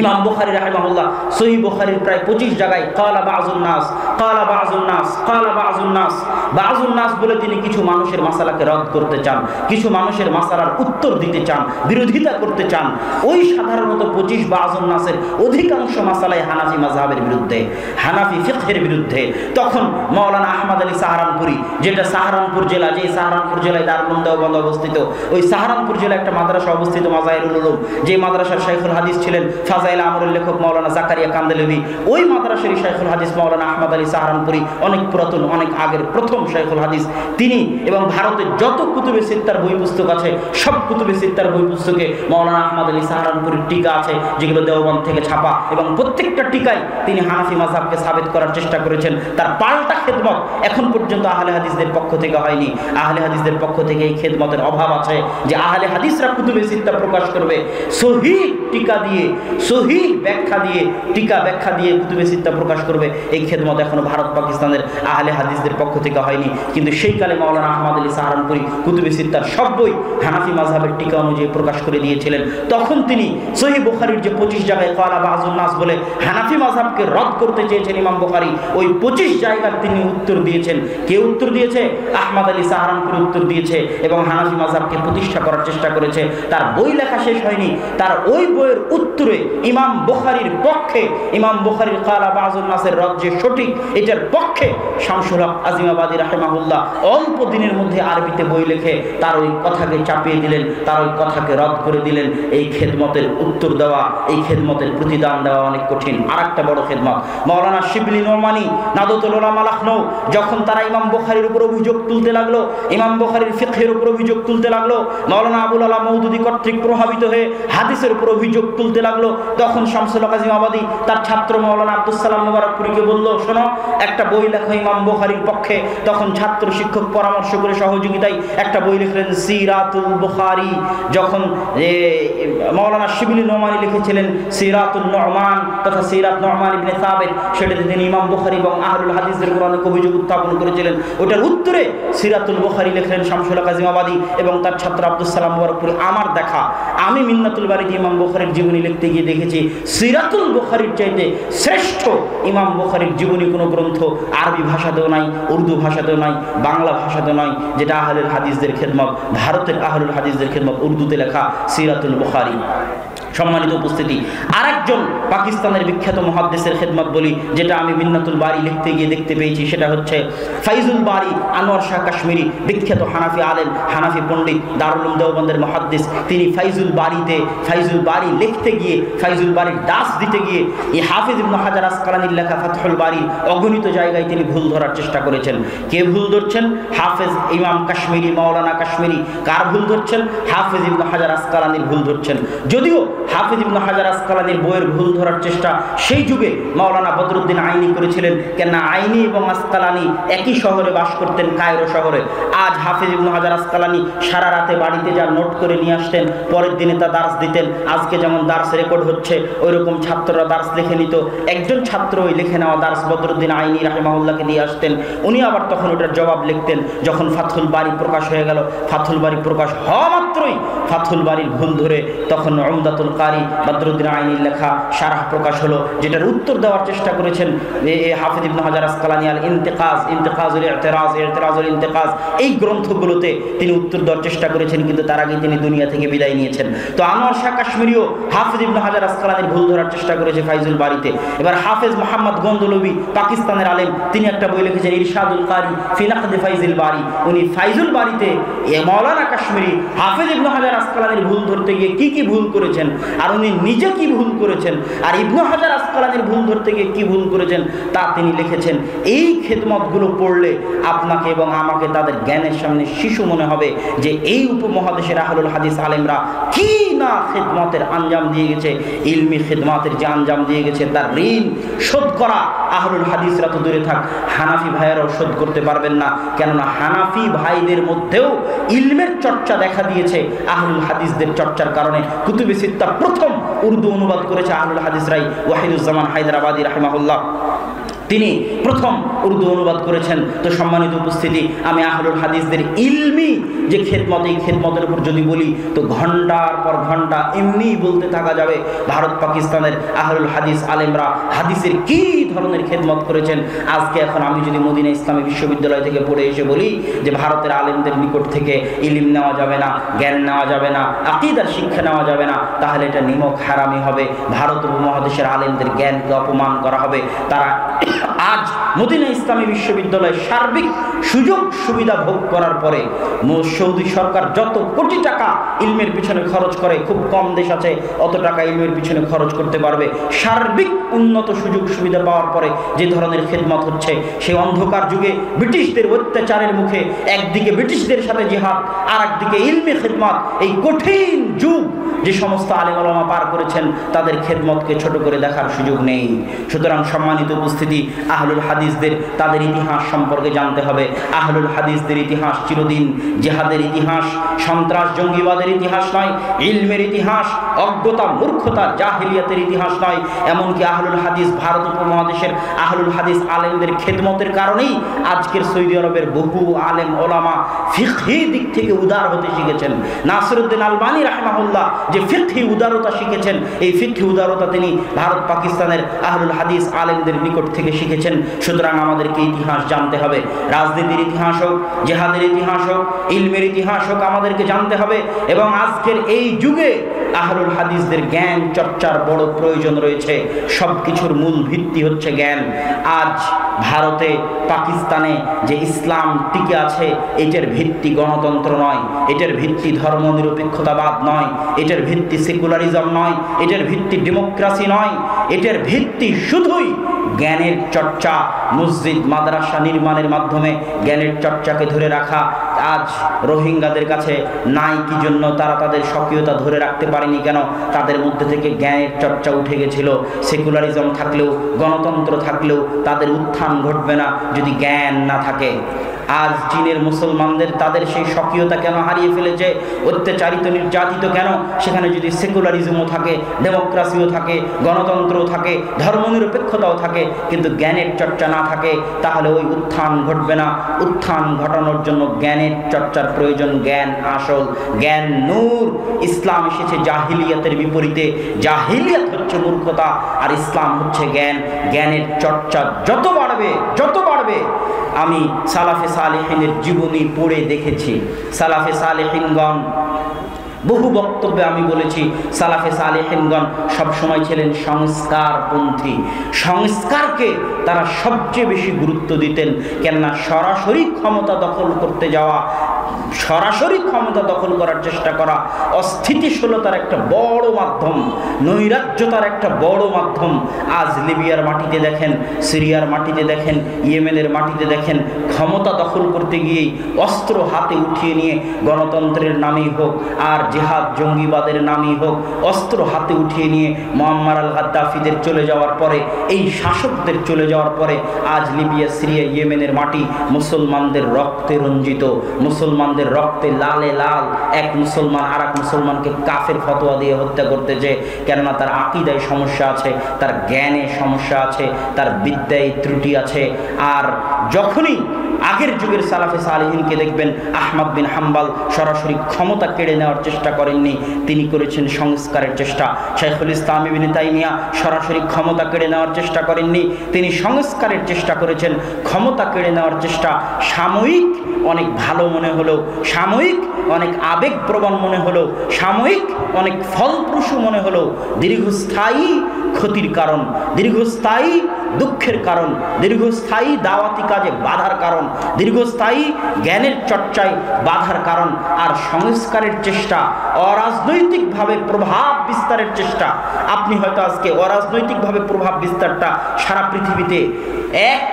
ইমাম বুখারী রাহিমাহুল্লাহ সহিহ বুখারীর প্রায় 25 জায়গায় ক্বালা বাযুন নাস, ক্বালা বাযুন নাস, ক্বালা বাযুন নাস, বাযুন নাস বলে তিনি কিছু মানুষের মাসালাকে রদ করতে চান, কিছু মানুষের মাসালার উত্তর দিতে চান, বিরোধিতা করতে চান। ওই সাধারণত 25 বাযুন নাসের অধিকাংশ মাসালাই হানাফি মাযহাবের বিরুদ্ধে, হানাফি ফিকহের বিরুদ্ধে। তখন মাওলানা আহমদ আলী সাহারানপুরি, যেটা সাহারানপুর জেলা, যে সাহারানপুর জেলায় দারুল দেওবন্দ অবস্থিত, ওই সাহারানপুর জেলায় একটা মাদ্রাসা অবস্থিত মাজাহিরুল উলুম, যে মাদ্রাসার শাইখুল হাদিস ছিলেন ফাজাইল আমরের লেখক মাওলানা জাকারিয়া কান্দেলভি, ওই মাদ্রাসার শাইখুল হাদিস মাওলানা আহমদ আলী সাহারানপুরি, অনেক পুরাতন, অনেক আগের প্রথম শাইখুল হাদিস তিনি, এবং ভারতের যত কুতুবে সিত্তার বই পুস্তক আছে সব কুতুবে সিত্তার বই পুস্তকে মাওলানা আহমদ আলী সাহারানপুরির টিকা আছে, যেগুলো দেওবন্দ থেকে ছাপা, এবং প্রত্যেকটা টিকায় তিনি হানাফি মাযহাবকে সাবিত করার চেষ্টা করেছেন। তার পাল্টা খেদমত এখন পর্যন্ত আহলে হাদিসদের পক্ষ থেকে হয়নি। আহলে হাদিসদের পক্ষ থেকে এই খেদমতের অভাব আছে যে আহলে হাদিসরা কুতুবে সিত্তা প্রকাশ করবে সহিহ টিকা দিয়ে, সহিহ ব্যাখ্যা দিয়ে, টিকা ব্যাখ্যা দিয়ে কুতুবে সিত্তা প্রকাশ করবে, এই খেদমত এখনো ভারত পাকিস্তানের আহলে হাদিসদের পক্ষ থেকে হয়নি। কিন্তু সেই কালে মাওলানা আহমদ আলী সাহারানপুরি কুতুবে সিত্তার সব বই হানাফি মাযহাবের টিকা অনুযায়ী প্রকাশ করে দিয়েছিলেন। তখন তিনি সহিহ বুখারীর যে 25 জায়গায় ক্বালা বাযুন নাস বলে হানাফি মাযহাবকে রদ করতে চেয়েছেন ইমাম বুখারী, ওই 25 জায়গার তিনি উত্তর দিয়েছেন। কে উত্তর দিয়েছে? আহমদ আলী সাহারানপুরি উত্তর দিয়েছে, এবং হানাফি মাযহাবকে প্রতিষ্ঠা করার চেষ্টা করেছে। তার বই লেখা শেষ হয়নি, তার ওই বইয়ের উত্তরে ইমাম বুখারীর পক্ষে, ইমাম বুখারীর ক্বালা বাযুন নাসের রদ যে সঠিক এটার পক্ষে শামসুল হক আজিমাবাদী রাহিমাহুল্লাহ অল্প দিনের মধ্যে আরবিতে বই লিখে তার ওই কথাকে চাপিয়ে দিলেন, তার ওই কথাকে রদ করে দিলেন। এই খেদমতের উত্তর দেওয়া, এই খেদমতের প্রতিদান দেওয়া অনেক কঠিন। আর একটা বড় খেদমত, মাওলানা শিবলি নোমানি নাদতুল উলামা লখনউ, যখন তারা ইমাম বুখারীর উপর অভিযোগ তুলতে লাগলো, ইমাম বুখারীর ফিকহের উপর অভিযোগ তুলতে লাগলো, মাওলানা আবুল আলা মওদুদী কর্তৃক প্রভাবিত হয়ে হাদিসের উপর অভিযোগ তুলতে লাগলো, তখন শামসুল হক আজিমাবাদী তার ছাত্র মাওলানা আব্দুস সালাম মুবারকপুরীকে বলল, শোনো, একটা বই লেখো ইমাম বুখারীর পক্ষে। তখন ছাত্র শিক্ষক পরামর্শ করে সহযোগিতায় একটা বই লিখলেন সিরাতুল বুখারী। যখন মাওলানা শিবলি নোমানি লিখেছিলেন সিরাতুল নুমান তথা সিরাত নুমান ইবনে সাবিত, সেটাতে তিনি ইমাম বুখারী এবং আহলুল হাদিসদের উপর অনেক অভিযোগ উত্থাপন করেছিলেন। ওটার উত্তরে সিরাতুল বুখারী লিখলেন শামসুল হক আজিমাবাদী এবং তার ছাত্র আব্দুস সালাম মুবারকপুরী। আমার দেখা, আমি মিন্নাতুল বারীতে ইমাম বুখারীর জীবনী লিখতে গিয়ে দেখেছি সিরাতুল বুখারীর চাইতে শ্রেষ্ঠ ইমাম বুখারীর জীবনী কোনো গ্রন্থ আরবি ভাষাতেও নাই, উর্দু ভাষাতেও নাই, বাংলা ভাষাতেও নাই, যেটা আহলুল হাদিসদের খেদমত, ভারতের আহলুল হাদিসদের খেদমত, উর্দুতে লেখা সিরাতুল বুখারী। সম্মানিত উপস্থিতি, আরেকজন পাকিস্তানের বিখ্যাত মুহাদ্দিসের খেদমত বলি, যেটা আমি মিন্নাতুল বারী লিখতে গিয়ে দেখতে পেয়েছি, সেটা হচ্ছে ফাইজুল বারী আনোয়ার শাহ কাশ্মীরি, বিখ্যাত হানাফি আলেম, হানাফি পণ্ডিত, দারুল উলুম দেওবন্দের মুহাদ্দিস। তিনি ফাইজুল বারীতে ফাইজুল বারী লিখতে গিয়ে, ফাইজুল বারীর দাস দিতে গিয়ে এই হাফিজ ইবনে হাজার আসকালানির লেখা ফাতহুল বারী অগণিত জায়গায় তিনি ভুল ধরার চেষ্টা করেছেন। কে ভুল ধরছেন? হাফেজ ইমাম কাশ্মীরি, মাওলানা কাশ্মীরি। কার ভুল ধরছেন? হাফিজ ইবনে হাজার আসকালানির ভুল ধরছেন। যদিও হাফিজ ইবনে হাজার আসকালানির বইয়ের ভুল ধরার চেষ্টা সেই যুগে মাওলানা বদরুদ্দিন আইনি করেছিলেন, কেননা আইনি এবং আসকালানি একই শহরে বাস করতেন, কায়রো শহরে। আজ হাফিজ ইবনে হাজার আসকালানি সারা রাতে বাড়িতে যা নোট করে নিয়ে আসতেন, পরের দিনে তা দার্স দিতেন। আজকে যেমন দার্স রেকর্ড হচ্ছে, ওই রকম ছাত্ররা দার্স লিখে নিত। একজন ছাত্র ওই লিখে নেওয়া দার্স বদরুদ্দিন আইনি রাহিমাহুল্লাহকে দিয়ে আসতেন, উনি আবার তখন ওটার জবাব লিখতেন। যখন ফাতহুল বারী প্রকাশ হয়ে গেল, ফাতহুল বারী প্রকাশ হওয়া মাত্রই ফাতহুল বারীর ভুল ধরে তখন উমদাতুল কারি বদরুদ্দিন আইনির লেখা শারহ প্রকাশ হলো, যেটার উত্তর দেওয়ার চেষ্টা করেছেন হাফিজ ইবনে হাজার আসকালানি। আল ইন্তিকাজ, ইন্তিকাজুল ইতিরাজ, ইতিরাজুল ইন্তিকাজ, এই গ্রন্থগুলোতে তিনি উত্তর দেওয়ার চেষ্টা করেছেন, কিন্তু তার আগে তিনি দুনিয়া থেকে বিদায় নিয়েছেন। তো আনোয়ার শাহ কাশ্মীরিও হাফিজ ইবনে হাজার আসকালানির ভুল ধরার চেষ্টা করেছে ফাইজুল বারীতে। এবার হাফেজ মোহাম্মদ গন্দলবি, পাকিস্তানের আলেম, তিনি একটা বই লিখেছেন ইরশাদুল কারি ফি নাকদ ফাইজুল বারী। উনি ফাইজুল বারীতে মাওলানা কাশ্মীরি হাফিজ ইবনে হাজার আসকালানির ভুল ধরতে গিয়ে কি কি ভুল করেছেন, আর উনি নিজে কি ভুল করেছেন, আর ইবনে হাজার আসকালানির ভুল ধরতে গিয়ে কি ভুল করেছেন তা তিনি লিখেছেন। এই খেদমতগুলো পড়লে আপনাকে এবং আমাকে তাদের জ্ঞানের সামনে শিশু মনে হবে যে এই উপমহাদেশের আহলুল হাদিস আলেমরা কি না খেদমতের আঞ্জাম দিয়ে গেছে, ইলমি খেদমতের যে আঞ্জাম দিয়ে গেছে তার ঋণ শোধ করা আহলুল হাদিসরা তো দূরে থাক, হানাফি ভাইয়েরাও শোধ করতে পারবেন না। কেননা হানাফি ভাইদের মধ্যেও ইলমের চর্চা দেখা দিয়েছে আহলুল হাদিসদের চর্চার কারণে। কুতুবে সিত্তা প্রথম উর্দু অনুবাদ করেছে আহলুল হাদিসরাই। ওয়াহিদুজ্জামান হায়দরাবাদী রাহিমাহুল্লাহ তিনি প্রথম উর্দু অনুবাদ করেছেন। তো সম্মানিত উপস্থিতি, আমি আহলুল হাদিসদের ইলমি যে খেদমত, এই খেদমতের উপর যদি বলি তো ঘন্টার পর ঘন্টা এমনিই বলতে থাকা যাবে। ভারত পাকিস্তানের আহলুল হাদিস আলেমরা হাদিসের কী ধরনের খেদমত করেছেন। আজকে এখন আমি যদি মদিনা ইসলামী বিশ্ববিদ্যালয় থেকে পড়ে এসে বলি যে ভারতের আলেমদের নিকট থেকে ইলম নেওয়া যাবে না, জ্ঞান নেওয়া যাবে না, আকীদার শিক্ষা নেওয়া যাবে না, তাহলে এটা নিমক হারামি হবে। ভারত উপমহাদেশের আলেমদের জ্ঞানকে অপমান করা হবে। তারা আজ মদিনা ইসলামী বিশ্ববিদ্যালয়ে সার্বিক সুযোগ সুবিধা ভোগ করার পরে সৌদি সরকার যত কোটি টাকা ইলমের পিছনে খরচ করে, খুব কম দেশ আছে অত টাকা ইলমের পিছনে খরচ করতে পারবে। সার্বিক উন্নত সুযোগ সুবিধা পাওয়ার পরে যে ধরনের খেদমত হচ্ছে, সেই অন্ধকার যুগে ব্রিটিশদের অত্যাচারের মুখে একদিকে ব্রিটিশদের সাথে জিহাদ, আর একদিকে ইলমে খেদমত, এই কঠিন যুগ যে সমস্ত আলেম ওলামা পার করেছেন তাদের খেদমতকে ছোট করে দেখার সুযোগ নেই। সুতরাং সম্মানিত উপস্থিতি, আহলুল হাদিসদের তাদের ইতিহাস সম্পর্কে জানতে হবে। আহলুল হাদিসদের ইতিহাস চিরদিন জিহাদের ইতিহাস, সন্ত্রাস জঙ্গিবাদের ইতিহাস নয়, ইলমের ইতিহাস, অজ্ঞতা মূর্খতা জাহিলিয়াতের ইতিহাস নয়। এমনকি আহলুল হাদিস ভারত উপমহাদেশের আহলুল হাদিস আলেমদের খেদমতের কারণেই আজকের সৌদি আরবের বহু আলেম ওলামা ফিকহি দিক থেকে উদার হতে শিখেছেন। নাসিরউদ্দিন আলবানী রাহিমাহুল্লাহ যে ফিকহি উদারতা শিখেছেন, এই ফিকহি উদারতা তিনি ভারত পাকিস্তানের আহলুল হাদিস আলেমদের নিকট থেকে শিখেছেন। সুতরাং আমাদেরকে ইতিহাস জানতে হবে। রাজনীতির ইতিহাস হোক, জিহাদের ইতিহাস হোক, ইলমের ইতিহাস হোক, আমাদেরকে জানতে হবে। এবং আজকের এই যুগে আহলুল হাদিসদের জ্ঞান চর্চার বড় প্রয়োজন রয়েছে। সব কিছুর মূল ভিত্তি হচ্ছে জ্ঞান। আজ ভারতে পাকিস্তানে যে ইসলাম টিকে আছে, এটার ভিত্তি গণতন্ত্র নয়, এটার ভিত্তি ধর্মনিরপেক্ষতাবাদ নয়, এটার ভিত্তি সেকুলারিজম নয়, এটার ভিত্তি ডেমোক্রেসি নয়, এটার ভিত্তি শুধুই জ্ঞানের চর্চা। মসজিদ মাদ্রাসা নির্মাণের মাধ্যমে জ্ঞানের চর্চাকে ধরে রাখা আজ রোহিঙ্গাদের কাছে নাই। কি জন্য তারা তাদের স্বকীয়তা ধরে রাখতে পারেনি? কেন? তাদের মধ্যে থেকে জ্ঞানের চর্চা উঠে গেছিল। সেকুলারিজম থাকলেও, গণতন্ত্র থাকলেও তাদের উত্থান ঘটবে না যদি জ্ঞান না থাকে। আজ চীনের মুসলমানদের তাদের সেই স্বকীয়তা কেন হারিয়ে ফেলেছে? অত্যাচারিত নির্যাতিত কেন? সেখানে যদি সেকুলারিজমও থাকে, ডেমোক্রেসিও থাকে, গণতন্ত্রও থাকে, ধর্মনিরপেক্ষতাও থাকে, কিন্তু জ্ঞানের চর্চা না থাকে, তাহলে ওই উত্থান ঘটবে না। উত্থান ঘটানোর জন্য জ্ঞানের চর্চার প্রয়োজন। জ্ঞান আসল, জ্ঞান নূর। ইসলাম এসেছে জাহিলিয়াতের বিপরীতে। জাহিলিয়াত হচ্ছে মূর্খতা, আর ইসলাম হচ্ছে জ্ঞান। জ্ঞানের চর্চা যত বাড়বে, আমি সালাফে সালেহিনের জীবনী পড়ে দেখেছি। সালাফে সালেহিনগণ বহু বক্তব্যে আমি বলেছি, সালাফে সালেহিনগণ সবসময় ছিলেন সংস্কারপন্থী। সংস্কারকে তারা সবচেয়ে বেশি গুরুত্ব দিতেন। কেননা সরাসরি ক্ষমতা দখল করতে যাওয়া, সরাসরি ক্ষমতা দখল করার চেষ্টা করা অস্থিতিশীলতার একটা বড় মাধ্যম, নৈরাজ্যতার একটা বড় মাধ্যম। আজ লিবিয়ার মাটিতে দেখেন, সিরিয়ার মাটিতে দেখেন, ইয়েমেনের মাটিতে দেখেন, ক্ষমতা দখল করতে গিয়েই অস্ত্র হাতে উঠিয়ে নিয়ে গণতন্ত্রের নামেই হোক আর জিহাদ জঙ্গিবাদের নামেই হোক, অস্ত্র হাতে উঠিয়ে নিয়ে মুআম্মার আল গাদ্দাফিদের চলে যাওয়ার পরে, এই শাসকদের চলে যাওয়ার পরে আজ লিবিয়া, সিরিয়া, ইয়েমেনের মাটি মুসলমানদের রক্তে রঞ্জিত। মুসলমানদের রক্তে লালে লাল। এক মুসলমান আর এক মুসলমানকে কাফের ফতোয়া দিয়ে হত্যা করতেছে। কেননা তার আকীদায় সমস্যা আছে, তার জ্ঞানে সমস্যা আছে, তার বিদ্যায় ত্রুটি আছে। আর যখনই আগের যুগের সালাফে সালেহিনকে দেখবেন, আহমদ বিন হাম্বল সরাসরি ক্ষমতা কেড়ে নেওয়ার চেষ্টা করেননি, তিনি করেছেন সংস্কারের চেষ্টা। শাইখুল ইসলাম ইবনে তাইমিয়া সরাসরি ক্ষমতা কেড়ে নেওয়ার চেষ্টা করেননি, তিনি সংস্কারের চেষ্টা করেছেন। ক্ষমতা কেড়ে নেওয়ার চেষ্টা সাময়িক অনেক ভালো মনে হলেও, সাময়িক অনেক আবেগপ্রবণ মনে হলেও, সাময়িক অনেক ফলপ্রসূ মনে হলেও দীর্ঘস্থায়ী ক্ষতির কারণ, দীর্ঘস্থায়ী দুঃখের কারণ, দীর্ঘস্থায়ী দাওয়াতি কাজে বাধার কারণ, দীর্ঘস্থায়ী জ্ঞানের চর্চায় বাধার কারণ। আর সংস্কারের চেষ্টা, অরাজনৈতিকভাবে প্রভাব বিস্তারের চেষ্টা, আপনি হয়তো আজকে অরাজনৈতিকভাবে প্রভাব বিস্তারটা সারা পৃথিবীতে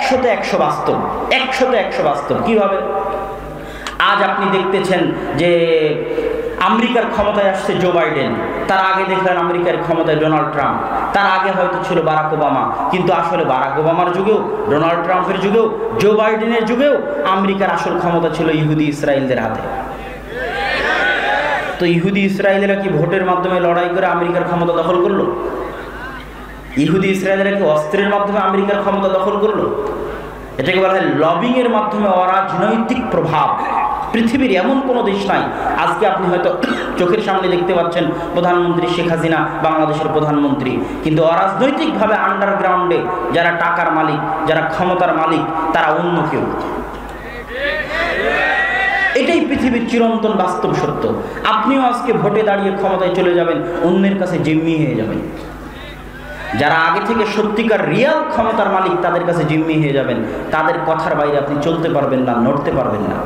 100-100 বাস্তব, 100-100 বাস্তব। কীভাবে? আজ আপনি দেখতেছেন যে আমেরিকার ক্ষমতায় আসছে জো বাইডেন, তার আগে দেখলেন আমেরিকার ক্ষমতায় ডোনাল্ড ট্রাম্প, তার আগে হয়তো ছিল বারাক ওবামা। কিন্তু আসলে বারাক ওবামার যুগেও, ডোনাল্ড ট্রাম্পের যুগেও, জো বাইডেনের যুগেও আমেরিকার আসল ক্ষমতা ছিল ইহুদি ইসরায়েলদের হাতে। তো ইহুদি ইসরায়েলেরা কি ভোটের মাধ্যমে লড়াই করে আমেরিকার ক্ষমতা দখল করলো? ইহুদি ইসরায়েলেরা কি অস্ত্রের মাধ্যমে আমেরিকার ক্ষমতা দখল করলো? এটাকে বলা হয় লবিংয়ের মাধ্যমে অরাজনৈতিক প্রভাব। পৃথিবীর এমন কোনো দেশ নাই, আজকে আপনি হয়তো চোখের সামনে দেখতে পাচ্ছেন প্রধানমন্ত্রী শেখ হাসিনা বাংলাদেশের প্রধানমন্ত্রী, কিন্তু অরাজনৈতিকভাবে আন্ডারগ্রাউন্ডে যারা টাকার মালিক, যারা ক্ষমতার মালিক, তারা অন্য কেউ। এটাই পৃথিবীর চিরন্তন বাস্তব সত্য। আপনিও আজকে ভোটে দাঁড়িয়ে ক্ষমতায় চলে যাবেন, অন্যের কাছে জিম্মি হয়ে যাবেন। যারা আগে থেকে সত্যিকার রিয়াল ক্ষমতার মালিক তাদের কাছে জিম্মি হয়ে যাবেন, তাদের কথার বাইরে আপনি চলতে পারবেন না, নড়তে পারবেন না।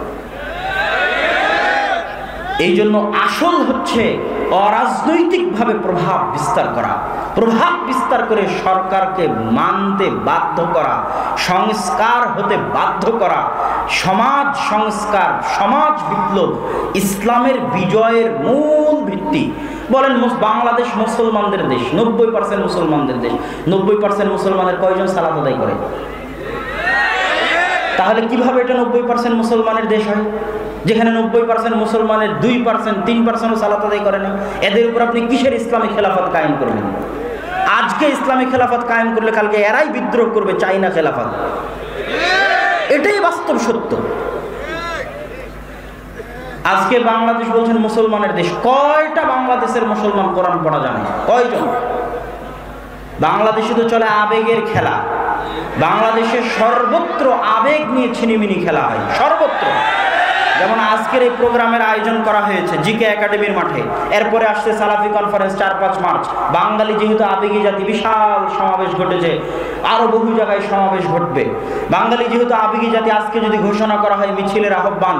এই জন্য আসল হচ্ছে অরাজনৈতিকভাবে প্রভাব বিস্তার করা, প্রভাব বিস্তার করে সরকারকে মানতে বাধ্য করা, সংস্কার হতে বাধ্য করা, সমাজ সংস্কার, সমাজ বিপ্লব ইসলামের বিজয়ের মূল ভিত্তি। বলেন বাংলাদেশ মুসলমানদের দেশ, 90% মুসলমানদের দেশ, 90% মুসলমানের কয়জন সালাত আদায় করে? তাহলে কিভাবে এটা 90% মুসলমানের দেশ হয়, যেখানে 90% মুসলমানের 2%, 3% সালাত আদায় করে না? এদের উপর আপনি কিসের ইসলামী খেলাফত কায়েম করবেন? আজকে ইসলামী খেলাফত কায়েম করলে কালকে এরাই বিদ্রোহ করবে, চাইনা খেলাফত। এটাই বাস্তব সত্য। আজকে বাংলাদেশ বলছেন মুসলমানের দেশ, কয়টা বাংলাদেশের মুসলমান কোরআন পড়া জানে? কয়জন? বাংলাদেশে তো চলে আবেগের খেলা, বাংলাদেশের সর্বত্র আবেগ নিয়ে ছিনিমিনি খেলা হয়, সর্বত্র। যেমন আজকের এই প্রোগ্রামের আয়োজন করা হয়েছে জিকে একাডেমির মাঠে, এরপরে আসছে সালাফি কনফারেন্স 4-5 মার্চ। বাঙালি যেহেতু আবেগী জাতি, বিশাল সমাবেশ ঘটেছে, আরো বহু জায়গায় সমাবেশ ঘটবে। বাঙালি যেহেতু আবেগী জাতি, আজকে যদি ঘোষণা করা হয় মিছিলের আহ্বান,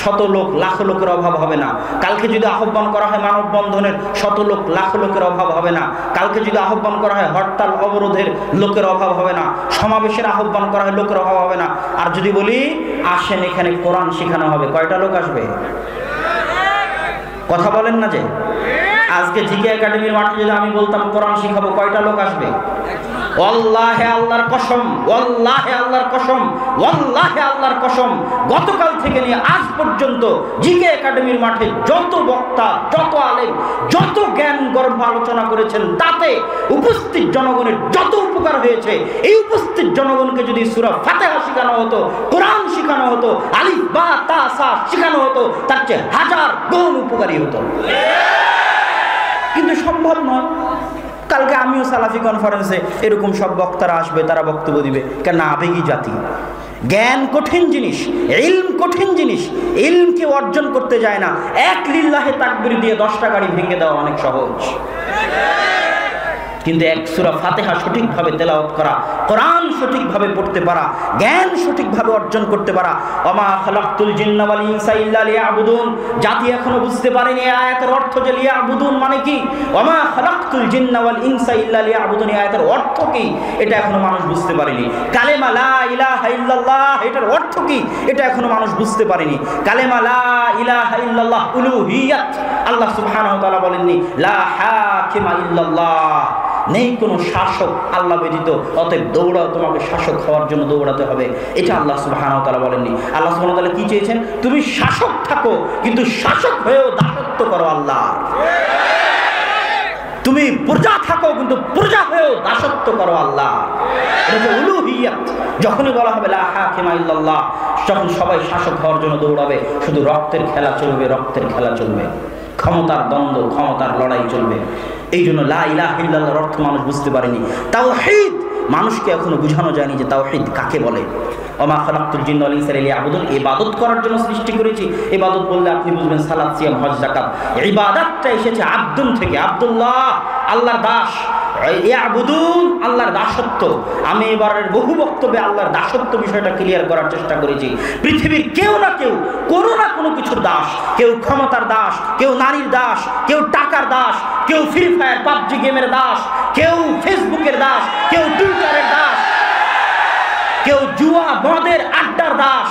শত লোক লাখ লোকের অভাব হবে না। কালকে যদি আহ্বান করা হয় মানববন্ধনের, শত লোক লাখ লোকের অভাব হবে না। কালকে যদি আহ্বান করা হয় হরতাল অবরোধের, লোকের অভাব হবে না। সমাবেশের আহ্বান করা হয়, লোকের অভাব হবে না। আর যদি বলি আসেন এখানে কোরআন শেখানো হবে, কয়টা লোক আসবে? কথা বলেন না যে আজকে জিকে একাডেমির মাঠে যদি আমি বলতাম কোরআন শিখাবো, কয়টা লোক আসবে? ওয়াল্লাহি আল্লাহর কসম, ওয়াল্লাহি আল্লাহর কসম, ওয়াল্লাহি আল্লাহর কসম, গতকাল থেকে নিয়ে আজ পর্যন্ত জিকে একাডেমির মাঠে যত বক্তা, যত আলেম, যত জ্ঞান গর্ভ আলোচনা করেছেন, তাতে উপস্থিত জনগণের যত উপকার হয়েছে, এই উপস্থিত জনগণকে যদি সূরা ফাতিহা শেখানো হতো, কোরআন শেখানো হতো, আলিফ বা তা সা শেখানো হতো, তার চেয়ে হাজার গুণ উপকারী হতো। কিন্তু সম্ভব নয়। কালকে আমিও সালাফি কনফারেন্সে এরকম সব বক্তারা আসবে, তারা বক্তব্য দিবে, কেন? আবেগী জাতি। জ্ঞান কঠিন জিনিস, ইলম কঠিন জিনিস। ইলমকে অর্জন করতে যায় না, এক লিল্লাহে তাকবীর দিয়ে 10টা গাড়ি ভেঙে দেওয়া অনেক সহজ। কিন্তু এক সূরা ফাতিহা সঠিকভাবে তেলাওয়াত করা, কোরআন সঠিকভাবে পড়তে পারা, জ্ঞান সঠিকভাবে অর্জন করতে পারা। ওমা খালাকতুল জিন্না ওয়াল ইনসা ইল্লা লিয়াবুদুন, জাতি এখনো বুঝতে পারেনি এই আয়াতের অর্থ যে লিয়াবুদুন মানে কি। ওমা খালাকতুল জিন্না ওয়াল ইনসা ইল্লা লিয়াবুদুন, এই আয়াতের অর্থ কি এটা এখনো মানুষ বুঝতে পারেনি। কালেমা লা ইলাহা ইল্লাল্লাহ, এটার অর্থ কি এটা এখনো মানুষ বুঝতে পারেনি। কালেমা লা ইলাহা ইল্লাল্লাহ উলুহিয়াত, আল্লাহ সুবহানাহু ওয়া তাআলা বলেননি লা হাকিমা ইল্লাল্লাহ, নেই কোনো শাসক আল্লাহ ব্যতীত, অতএব দৌড়াও, তোমাকে শাসক হওয়ার জন্য দৌড়াতে হবে, এটা আল্লাহ সুবহানাহু ওয়া তাআলা বলেননি। আল্লাহ সুবহানাহু ওয়া তাআলা কি চেয়েছেন? তুমি শাসক থাকো, কিন্তু শাসক হয়েও দাসত্ব করো আল্লাহ। তুমি প্রজা থাকো, কিন্তু প্রজা হয়েও দাসত্ব করো আল্লাহ। এটা উলুহিয়াত। যখনই বলা হবে লা হাকিমা ইল্লাল্লাহ, তখন সবাই শাসক হওয়ার জন্য দৌড়াবে। শুধু রক্তের খেলা চলবে, রক্তের খেলা চলবে, ক্ষমতার দ্বন্দ্ব, ক্ষমতার লড়াই চলবে। এই জন্য লা ইলাহা ইল্লাল্লাহর অর্থ মানুষ বুঝতে পারেনি। তাওহীদ মানুষকে এখনো বোঝানো যায়নি যে তাওহীদ কাকে বলে। ওমা খালাকতুল জিন্না ওয়াল ইনসা ইল্লা লিয়াবুদুন, ইবাদত করার জন্য সৃষ্টি করেছি। ইবাদত বললে আপনি বুঝবেন সালাত, সিয়াম, হজ, যাকাত। ইবাদতটা এসেছে আব্দুন থেকে, আব্দুল্লাহ, আল্লাহর দাস। ইয়াবুদুন, আল্লাহর দাসত্ব। আমি এবারের বহু বক্তব্যে আল্লাহর দাসত্ব বিষয়টা ক্লিয়ার করার চেষ্টা করেছি। পৃথিবীর কেউ না কেউ কোনো না কোনো কিছুর দাস। কেউ ক্ষমতার দাস, কেউ নারীর দাস, কেউ টাকার দাস, কেউ ফ্রি ফায়ার পাবজি গেমের দাস, কেউ ফেসবুকের দাস, কেউ টুইটারের দাস, কেউ জুয়া মদের আড্ডার দাস।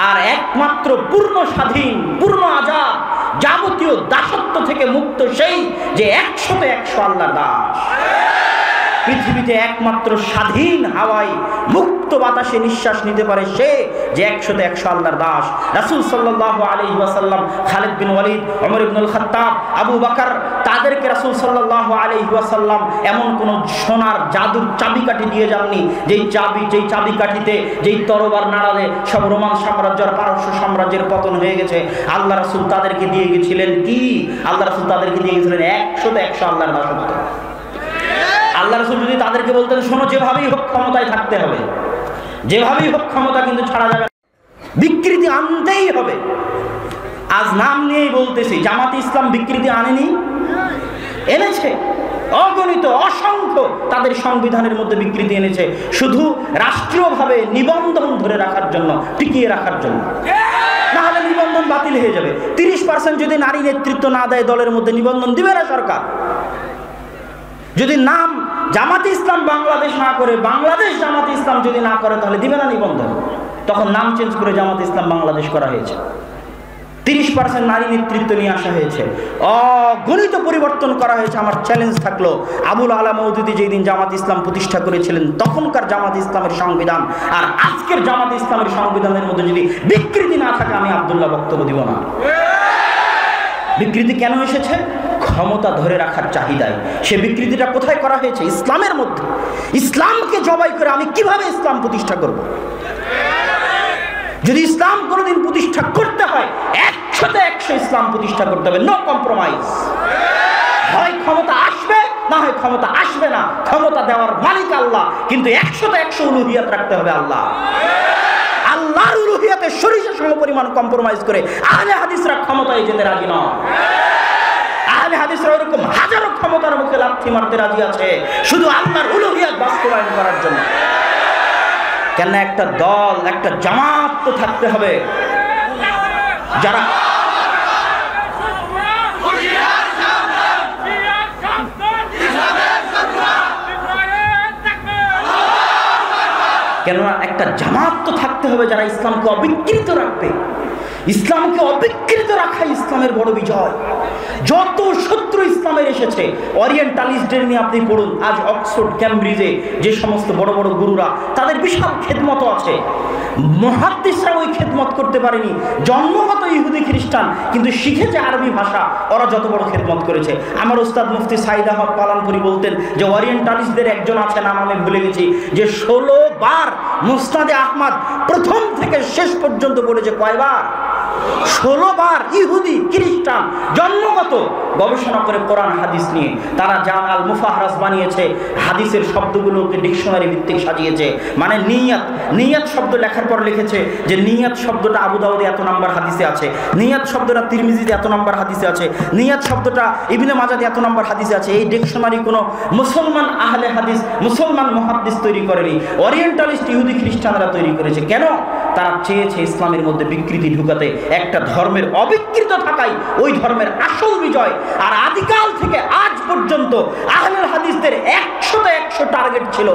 আর একমাত্র পূর্ণ স্বাধীন, পূর্ণ আজাদ, যাবতীয় দাসত্ব থেকে মুক্ত সেই যে 100-তে 100 আল্লাহর দাস। পৃথিবীতে একমাত্র স্বাধীন হাওয়ায় মুক্ত বাতাসে নিঃশ্বাস নিতে পারে সে যে 100-তে 100 আল্লাহর দাস। রাসূল সাল্লাল্লাহু আলাইহি ওয়াসাল্লাম, খালিদ বিন ওয়ালিদ, ওমর ইবনুল খাত্তাব, আবু বকর, তাদেরকে রাসূল সাল্লাল্লাহু আলাইহি ওয়াসাল্লাম এমন কোন সোনার জাদুর চাবিকাঠি দিয়ে যাননি যেই চাবিকাঠিতে যেই তরবার নাড়ালে সব রোমান সাম্রাজ্য আর পারস্য সাম্রাজ্যের পতন হয়ে গেছে। আল্লাহ রাসূল তাদেরকে দিয়ে গেছিলেন কি? আল্লাহ রাসূল তাদেরকে দিয়ে গেছিলেন 100-তে 100 আল্লাহর দাসত্ব। আল্লাহ রাসূল যদি তাদেরকে বলতেন শোনো, যেভাবেই হোক ক্ষমতায় থাকতে হবে, যেভাবেই হোক ক্ষমতা কিন্তু ছাড়া যাবে না, বিকৃতি আনতেই হবে। আজ নাম নিয়েই বলতেছি, জামাত ইসলাম বিকৃতি আনেনি, এনেছে। অগণিত অসংখ্য তাদের সংবিধানের মধ্যে বিকৃতি এনেছে, শুধু রাষ্ট্রীয়ভাবে নিবন্ধন ধরে রাখার জন্য, টিকিয়ে রাখার জন্য। না হলে নিবন্ধন বাতিল হয়ে যাবে। 30% যদি নারী নেতৃত্ব না দেয় দলের মধ্যে, নিবন্ধন দিবে না সরকার। যদি নাম জামাতে ইসলাম বাংলাদেশ না করে, বাংলাদেশ জামাতে ইসলাম যদি না করে, তাহলে দিবে না নিবন্ধন। তখন নাম চেঞ্জ করে জামাতে ইসলাম বাংলাদেশ করা হয়েছে। 30% নারী নেতৃত্ব নিয়ে আসা হয়েছে, অগণিত পরিবর্তন করা হয়েছে। আমার চ্যালেঞ্জ থাকলো, আবুল আলা মওদুদী যেই দিন জামাত ইসলাম প্রতিষ্ঠা করেছিলেন, তখনকার জামাত ইসলামের সংবিধান আর আজকের জামাত ইসলামের সংবিধানের মধ্যে যদি বিকৃতি না থাকে, আমি আব্দুল্লাহ বক্তব্য দিব না। বিকৃতি কেন এসেছে? ক্ষমতা ধরে রাখার চাহিদায়। সে বিকৃতিটা কোথায় করা হয়েছে? ইসলামের মধ্যে। ইসলামকে জবাই করে আমি কিভাবে ইসলাম প্রতিষ্ঠা করব? যদি ইসলাম কোনোদিন প্রতিষ্ঠা করতে হয়, 100% ইসলাম প্রতিষ্ঠা করতে হবে, নো কম্প্রোমাইজ। হয় ক্ষমতা আসবে, না হয় ক্ষমতা আসবে না। ক্ষমতা দেওয়ার মালিক আল্লাহ, কিন্তু 100% উলুহিয়াত রাখতে হবে আল্লাহ। আল্লাহর উলুহিয়াতে সরিষা সমপরিমাণ কম্প্রোমাইজ করে আহলে হাদিসরা ক্ষমতায় যেতে রাজি নয়। আহলে হাদিসরা এরকম হাজারো ক্ষমতার মুখে লাথি মারতে রাজি আছে, শুধু আল্লাহর উলুহিয়াত বাস্তবায়ন করার জন্য। কেন? একটা দল, একটা জামাত তো থাকতে হবে, যারা কেননা একটা জামাত তো থাকতে হবে যারা ইসলামকে অবিকৃত রাখবে। ইসলামকে অবিকৃত রাখাই ইসলামের বড় বিজয়। যত শত্রু ইসলামের এসেছে, ওরিয়েন্টালিস্টদের নিয়ে আপনি পড়ুন, আজ অক্সফোর্ড ক্যামব্রিজে যে সমস্ত বড় বড় গুরুরা, তাদের বিশাল খেদমত আছে। মুহাদ্দিসরা ওই খেদমত করতে পারেনি, জন্মগত ইহুদি খ্রিস্টান, কিন্তু শিখেছে আরবি ভাষা, ওরা যত বড় খেদমত করেছে। আমার ওস্তাদ মুফতি সাইদ আহমদ পালানপুরি বলতেন যে ওরিয়েন্টালিস্টদের একজন আছে, নাম আমি ভুলে গেছি, যে 16 বার মুসনাদে আহমদ প্রথম থেকে শেষ পর্যন্ত পড়েছে। কয়বার? 16 বার। ইহুদি খ্রিস্টান জন্মগত গবেষণা করে কোরআন হাদিস নিয়ে তারা জাম আল মুফাহরাস বানিয়েছে, হাদিসের শব্দগুলোকে ডিকশনারি ভিত্তিক সাজিয়েছে। মানে নিয়াত শব্দ লেখার পর লিখেছে যে নিয়াত শব্দটা আবু দাউদে এত নাম্বার হাদিসে আছে, নিয়াত শব্দটা তিরমিজিতে এত নাম্বার হাদিসে আছে, নিয়াত শব্দটা ইবনে মাজাতে এত নাম্বার হাদিসে আছে। এই ডিকশনারি কোনো মুসলমান আহলে হাদিস, মুসলমান মুহাদ্দিস তৈরি করেনি, ওরিয়েন্টালিস্ট ইহুদি খ্রিস্টানরা তৈরি করেছে। কেন? তারা চেয়েছে ইসলামের মধ্যে বিকৃতি ঢুকাতে। একটা ধর্মের অবিকৃত থাকাই ওই ধর্মের আসল বিজয়। আর আদিকাল থেকে আজ পর্যন্ত আহলুল হাদিসদের 100% টার্গেট ছিল,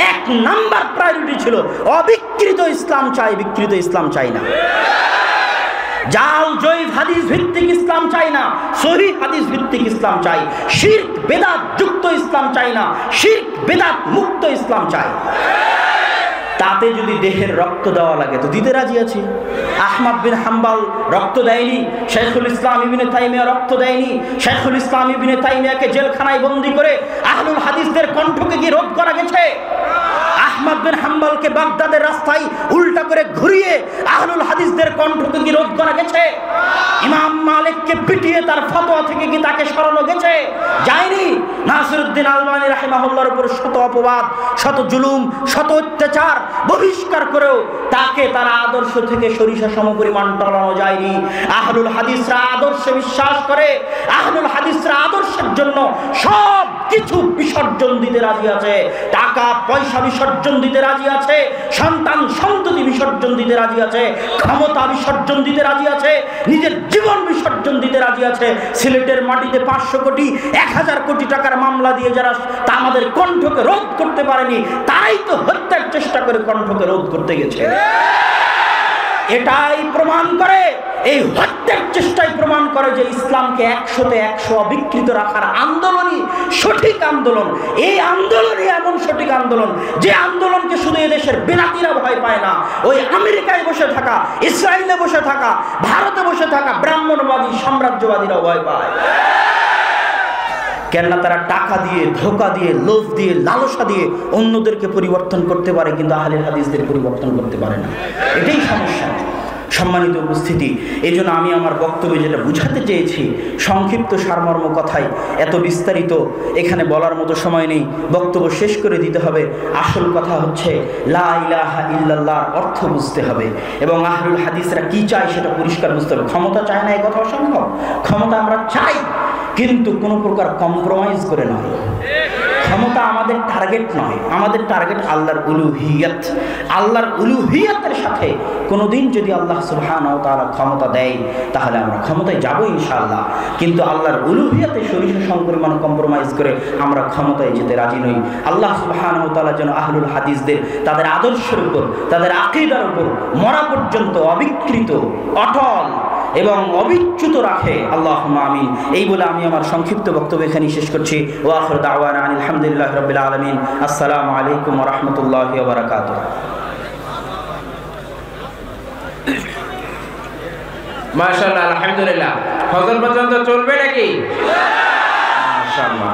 1 নাম্বার প্রায়োরিটি ছিল অবিকৃত ইসলাম চাই, বিকৃত ইসলাম চাই না। জাল জয়ীফ হাদিস ভিত্তিক ইসলাম চাই না, সহিহ হাদিস ভিত্তিক ইসলাম চাই। শিরক বেদাত যুক্ত ইসলাম চাই না, শিরক বেদাত মুক্ত ইসলাম চাই। তাতে যদি দেহের রক্ত দেওয়া লাগে তো দিতে রাজি আছি। আহমদ বিন হাম্বল রক্ত দেয়নি, শাইখুল ইসলাম ইবনে তাইমিয়া রক্ত দেয়নি। শাইখুল ইসলাম ইবনে তাইমিয়াকে জেলখানায় বন্দী করে আহলুল হাদিসদের কণ্ঠকে কি রোধ করা গেছে? আহমদ বিন হাম্বলকে বাগদাদের রাস্তায় উল্টা করে ঘুরিয়ে আহলুল হাদিসদের কণ্ঠকে কি রোধ করা গেছে? ইমাম মালিককে পিটিয়ে তার ফতোয়া থেকে কি তাকে সরানো গেছে? যায়নি। নাসিরউদ্দিন আলবানী রাহিমাহুল্লাহর উপর শত অপবাদ, শত জুলুম, শত অত্যাচার, বহিষ্কার করেও তাকে তার আদর্শ থেকে সরিষা সমপরিমাণ টলানো যায়নি। আহলুল হাদিসরা আদর্শে বিশ্বাস করে, আহলুল হাদিসরা আদর্শের জন্য সব কিছু বিসর্জন দিতে রাজি আছে। টাকা পয়সা বিসর্জন দিতে রাজি আছে, সন্তান সন্ততি বিসর্জন দিতে রাজি আছে, ক্ষমতা বিসর্জন দিতে রাজি আছে, নিজের জীবন বিসর্জন দিতে রাজি আছে। সিলেটের মাটিতে 500 কোটি 1000 কোটি টাকার মামলা দিয়ে যারা তা আমাদের কণ্ঠকে রোধ করতে পারেনি, তারাই তো হত্যার চেষ্টা করে কণ্ঠকে রোধ করতে গেছে। এটাই প্রমাণ করে, এই হত্যার চেষ্টাই প্রমাণ করে যে ইসলামকে 100% অবিকৃত রাখার আন্দোলনই সঠিক আন্দোলন। এই আন্দোলনই এমন সঠিক আন্দোলন যে আন্দোলনকে শুধু এদেশের বেলাতিরা ভয় পায় না, ওই আমেরিকায় বসে থাকা, ইসরায়েলে বসে থাকা, ভারতে বসে থাকা ব্রাহ্মণবাদী সাম্রাজ্যবাদীরা ভয় পায়। কেননা তারা টাকা দিয়ে, ধোঁকা দিয়ে, লোভ দিয়ে, লালসা দিয়ে অন্যদেরকে পরিবর্তন করতে পারে, কিন্তু আহলে হাদিসদের পরিবর্তন করতে পারে না। এটাই সমস্যা। সম্মানিত উপস্থিতি, এই জন্য আমি আমার বক্তব্যে যেটা বুঝাতে চেয়েছি, সংক্ষিপ্ত সারমর্ম কথাই, এত বিস্তারিত এখানে বলার মতো সময় নেই, বক্তব্য শেষ করে দিতে হবে। আসল কথা হচ্ছে লা ইলাহা ইল্লাল্লাহর অর্থ বুঝতে হবে এবং আহলুল হাদিসরা কি চায় সেটা পরিষ্কার বুঝতে হবে। ক্ষমতা চায় না, এই কথা অসম্ভব। ক্ষমতা আমরা চাই, কিন্তু কোনো প্রকার কম্প্রোমাইজ করে নয়। ক্ষমতা আমাদের টার্গেট নয়, আমাদের টার্গেট আল্লাহর উলুহিয়ত। আল্লাহর উলুহিয়তের সাথে কোনোদিন যদি আল্লাহ সুবহানাহু ওয়া তাআলা ক্ষমতা দেয় তাহলে আমরা ক্ষমতায় যাব ইনশাআল্লাহ, কিন্তু আল্লাহর উলুহিয়তে সরিষা সংপরিমাণ কম্প্রোমাইজ করে আমরা ক্ষমতায় যেতে রাজি নই। আল্লাহ সুবহানাহু ওয়া তাআলা যেন আহলুল হাদিসদের তাদের আদর্শের উপর, তাদের আকীদার উপর মরা পর্যন্ত অবিকৃত, অটল এবং অবিচ্যুত রাখে। আল্লাহুম্মা আমিন। এই বলে আমি আমার সংক্ষিপ্ত বক্তব্য এখানেই শেষ করছি। ওয়া আখিরু দাওয়ানা আলহামদুলিল্লাহি রাব্বিল আলামিন। আসসালামু আলাইকুম ওয়া রাহমাতুল্লাহি ওয়া বারাকাতুহু। মাশাআল্লাহ, আলহামদুলিল্লাহ। ফজর পর্যন্ত চলবে নাকি? মাশাআল্লাহ।